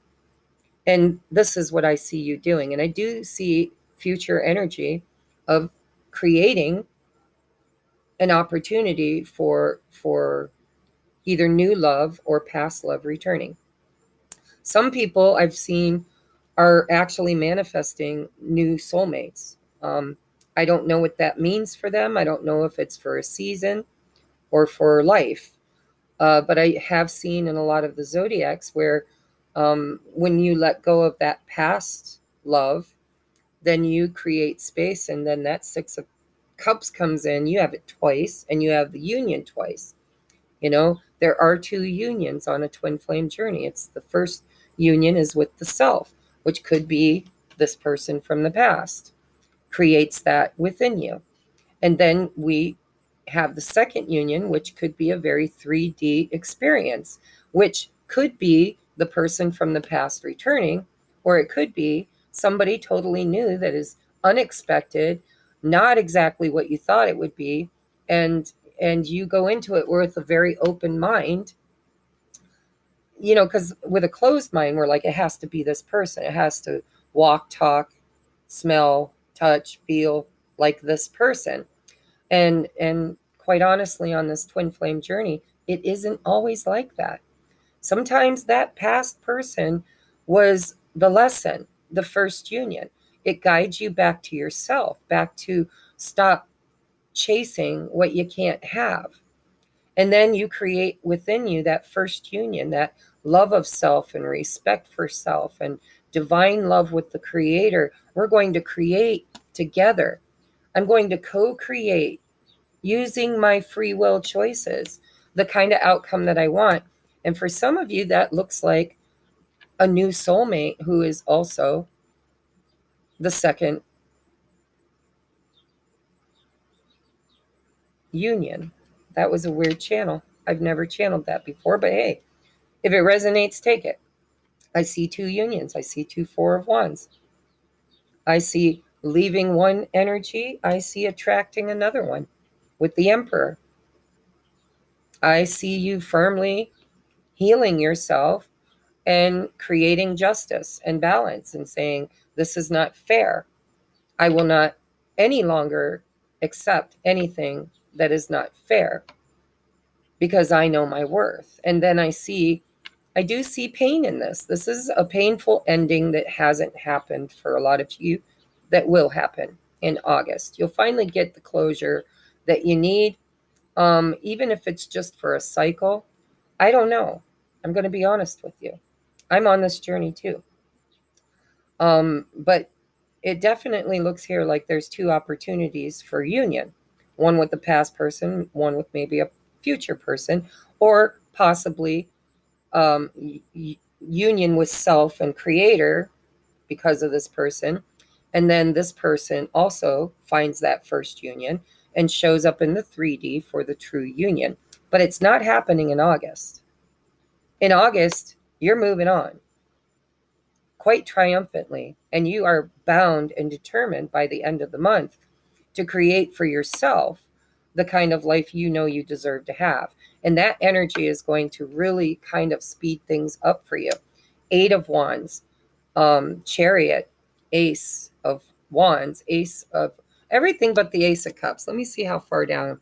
And this is what I see you doing. And I do see future energy of creating an opportunity for either new love or past love returning. Some people I've seen are actually manifesting new soulmates. I don't know what that means for them. I don't know if it's for a season or for life. But I have seen in a lot of the zodiacs where when you let go of that past love, then you create space, and then that Six of Cups comes in. You have it twice, and you have the union twice. You know, there are two unions on a twin flame journey. It's the first union is with the self, which could be this person from the past, creates that within you. And then we have the second union, which could be a very 3D experience, which could be the person from the past returning, or it could be somebody totally new that is unexpected, not exactly what you thought it would be, and you go into it with a very open mind, you know, because with a closed mind, we're like, it has to be this person. It has to walk, talk, smell, touch, feel like this person. And quite honestly, on this twin flame journey, it isn't always like that. Sometimes that past person was the lesson, the first union. It guides you back to yourself, back to stop chasing what you can't have. And then you create within you that first union, that love of self and respect for self and divine love with the creator. We're going to create together. I'm going to co-create using my free will choices, the kind of outcome that I want. And for some of you, that looks like a new soulmate who is also the second union. That was a weird channel. I've never channeled that before, but hey, if it resonates, take it. I see two unions. I see two Four of Wands. I see leaving one energy. I see attracting another one with the Emperor. I see you firmly healing yourself and creating justice and balance and saying, this is not fair. I will not any longer accept anything that is not fair because I know my worth. And then I do see pain in this. This is a painful ending that hasn't happened for a lot of you, that will happen in August. You'll finally get the closure that you need, even if it's just for a cycle. I don't know. I'm going to be honest with you. I'm on this journey too. But it definitely looks here like there's two opportunities for union. One with the past person, one with maybe a future person, or possibly union with self and creator because of this person. And then this person also finds that first union and shows up in the 3D for the true union. But it's not happening in August. In August, you're moving on quite triumphantly, and you are bound and determined by the end of the month to create for yourself the kind of life you know you deserve to have. And that energy is going to really kind of speed things up for you. 8 of Wands, Chariot, Ace of Wands, Ace of everything but the Ace of Cups. Let me see how far down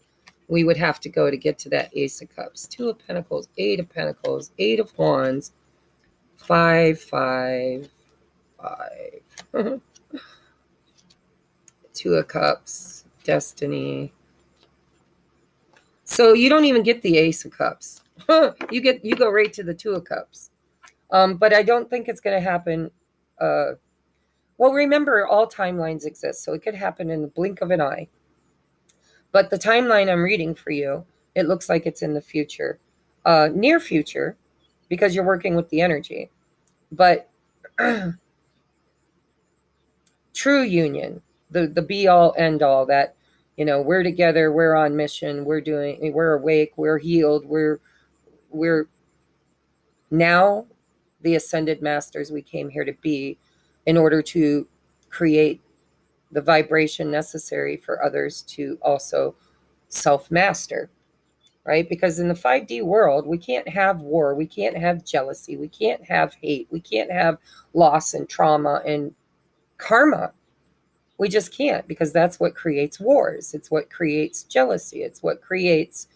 we would have to go to get to that Ace of Cups. 2 of Pentacles, 8 of Pentacles, 8 of Wands, 5, 5, 5. 2 of Cups, Destiny. So you don't even get the Ace of Cups. You go right to the 2 of Cups. But I don't think it's going to happen. Well, remember, all timelines exist, so it could happen in the blink of an eye. But the timeline I'm reading for you, it looks like it's in the future, near future, because you're working with the energy. But true union, the be all end all, that, you know, we're together, we're on mission, we're awake, we're healed, we're now the ascended masters we came here to be, in order to create the vibration necessary for others to also self-master, right? Because in the 5D world, we can't have war, we can't have jealousy, we can't have hate, we can't have loss and trauma and karma. We just can't, because that's what creates wars. It's what creates jealousy. It's what creates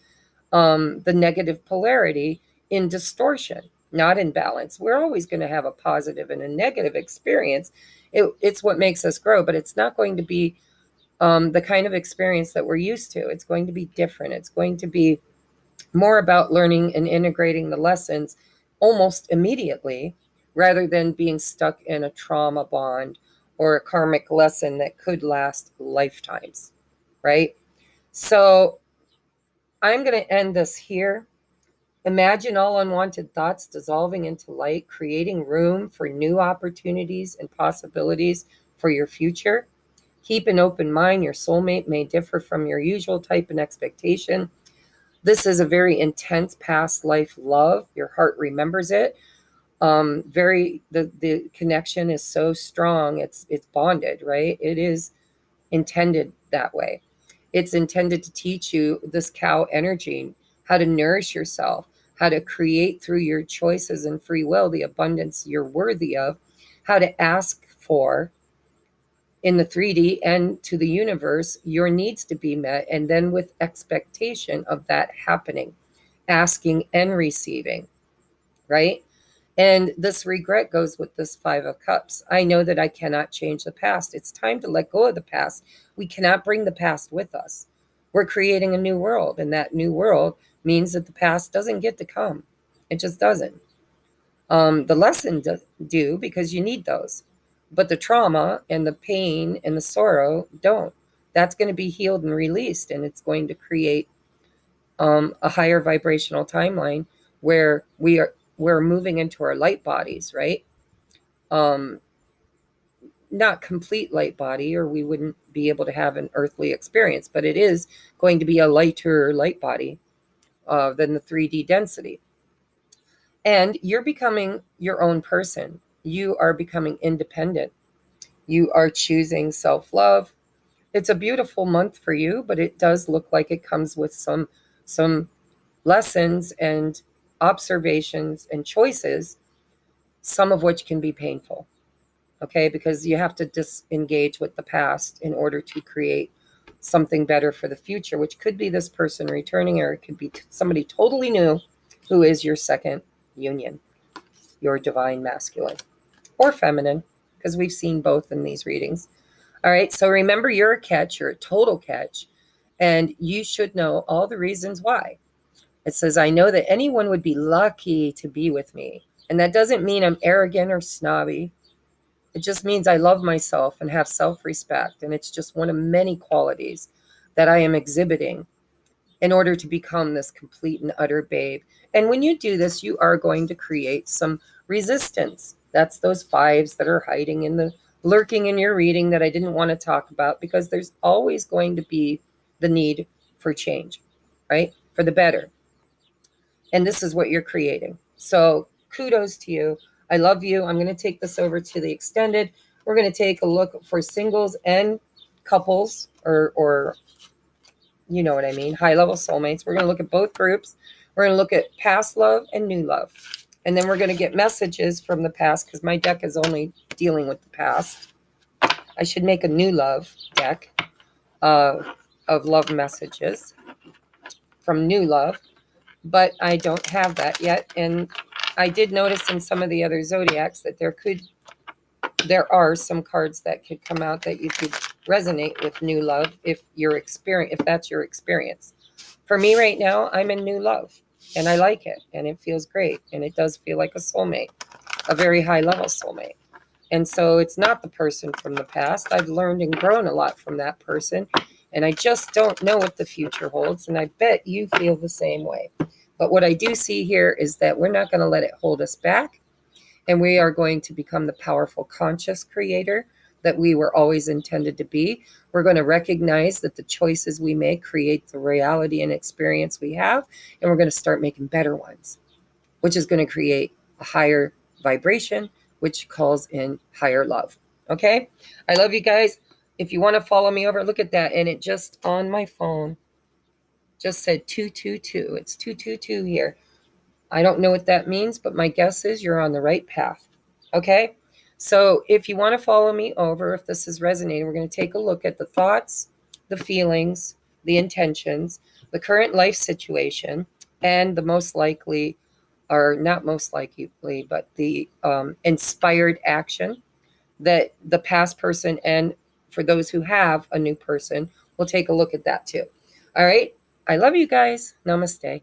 the negative polarity in distortion, not in balance. We're always going to have a positive and a negative experience. It's what makes us grow, but it's not going to be the kind of experience that we're used to. It's going to be different. It's going to be more about learning and integrating the lessons almost immediately, rather than being stuck in a trauma bond or a karmic lesson that could last lifetimes, right? So I'm going to end this here. Imagine all unwanted thoughts dissolving into light, creating room for new opportunities and possibilities for your future. Keep an open mind. Your soulmate may differ from your usual type and expectation. This is a very intense past life love. Your heart remembers it. The connection is so strong. It's bonded, right? It is intended that way. It's intended to teach you this cow energy, how to nourish yourself, how to create through your choices and free will the abundance you're worthy of, how to ask for in the 3D and to the universe your needs to be met, and then with expectation of that happening, asking and receiving, right? And this regret goes with this 5 of Cups. I know that I cannot change the past. It's time to let go of the past. We cannot bring the past with us. We're creating a new world, and that new world means that the past doesn't get to come. It just doesn't. The lessons do, because you need those. But the trauma and the pain and the sorrow don't. That's going to be healed and released, and it's going to create a higher vibrational timeline where we're moving into our light bodies, right? Not complete light body, or we wouldn't be able to have an earthly experience, but it is going to be a lighter light body than the 3D density. And you're becoming your own person. You are becoming independent. You are choosing self-love. It's a beautiful month for you, but it does look like it comes with some lessons and observations and choices some of which can be painful, okay? Because you have to disengage with the past in order to create something better for the future, which could be this person returning, or it could be somebody totally new who is your second union, your divine masculine or feminine, because we've seen both in these readings. All right, so remember, you're a catch, you're a total catch, and you should know all the reasons why. It says, I know that anyone would be lucky to be with me. And that doesn't mean I'm arrogant or snobby. It just means I love myself and have self-respect. And it's just one of many qualities that I am exhibiting in order to become this complete and utter babe. And when you do this, you are going to create some resistance. That's those fives that are hiding in the lurking in your reading that I didn't want to talk about, because there's always going to be the need for change, right? For the better. And this is what you're creating. So kudos to you. I love you. I'm going to take this over to the extended. We're going to take a look for singles and couples, or you know what I mean, high-level soulmates. We're going to look at both groups. We're going to look at past love and new love. And then we're going to get messages from the past, because my deck is only dealing with the past. I should make a new love deck of love messages from new love, but I don't have that yet. And I did notice in some of the other zodiacs that there are some cards that could come out that you could resonate with new love if that's your experience. For me right now, I'm in new love, and I like it, and it feels great, and it does feel like a soulmate, a very high level soulmate. And so it's not the person from the past. I've learned and grown a lot from that person, and I just don't know what the future holds, and I bet you feel the same way. But what I do see here is that we're not going to let it hold us back, and we are going to become the powerful conscious creator that we were always intended to be. We're going to recognize that the choices we make create the reality and experience we have, and we're going to start making better ones, which is going to create a higher vibration, which calls in higher love. Okay? I love you guys. If you want to follow me over, look at that. And it just on my phone just said 222. It's 222 here. I don't know what that means, but my guess is you're on the right path. Okay? So if you want to follow me over, if this is resonating, we're going to take a look at the thoughts, the feelings, the intentions, the current life situation, and the most likely, or not most likely, but the inspired action that the past person, and for those who have a new person, we'll take a look at that too. All right? I love you guys. Namaste.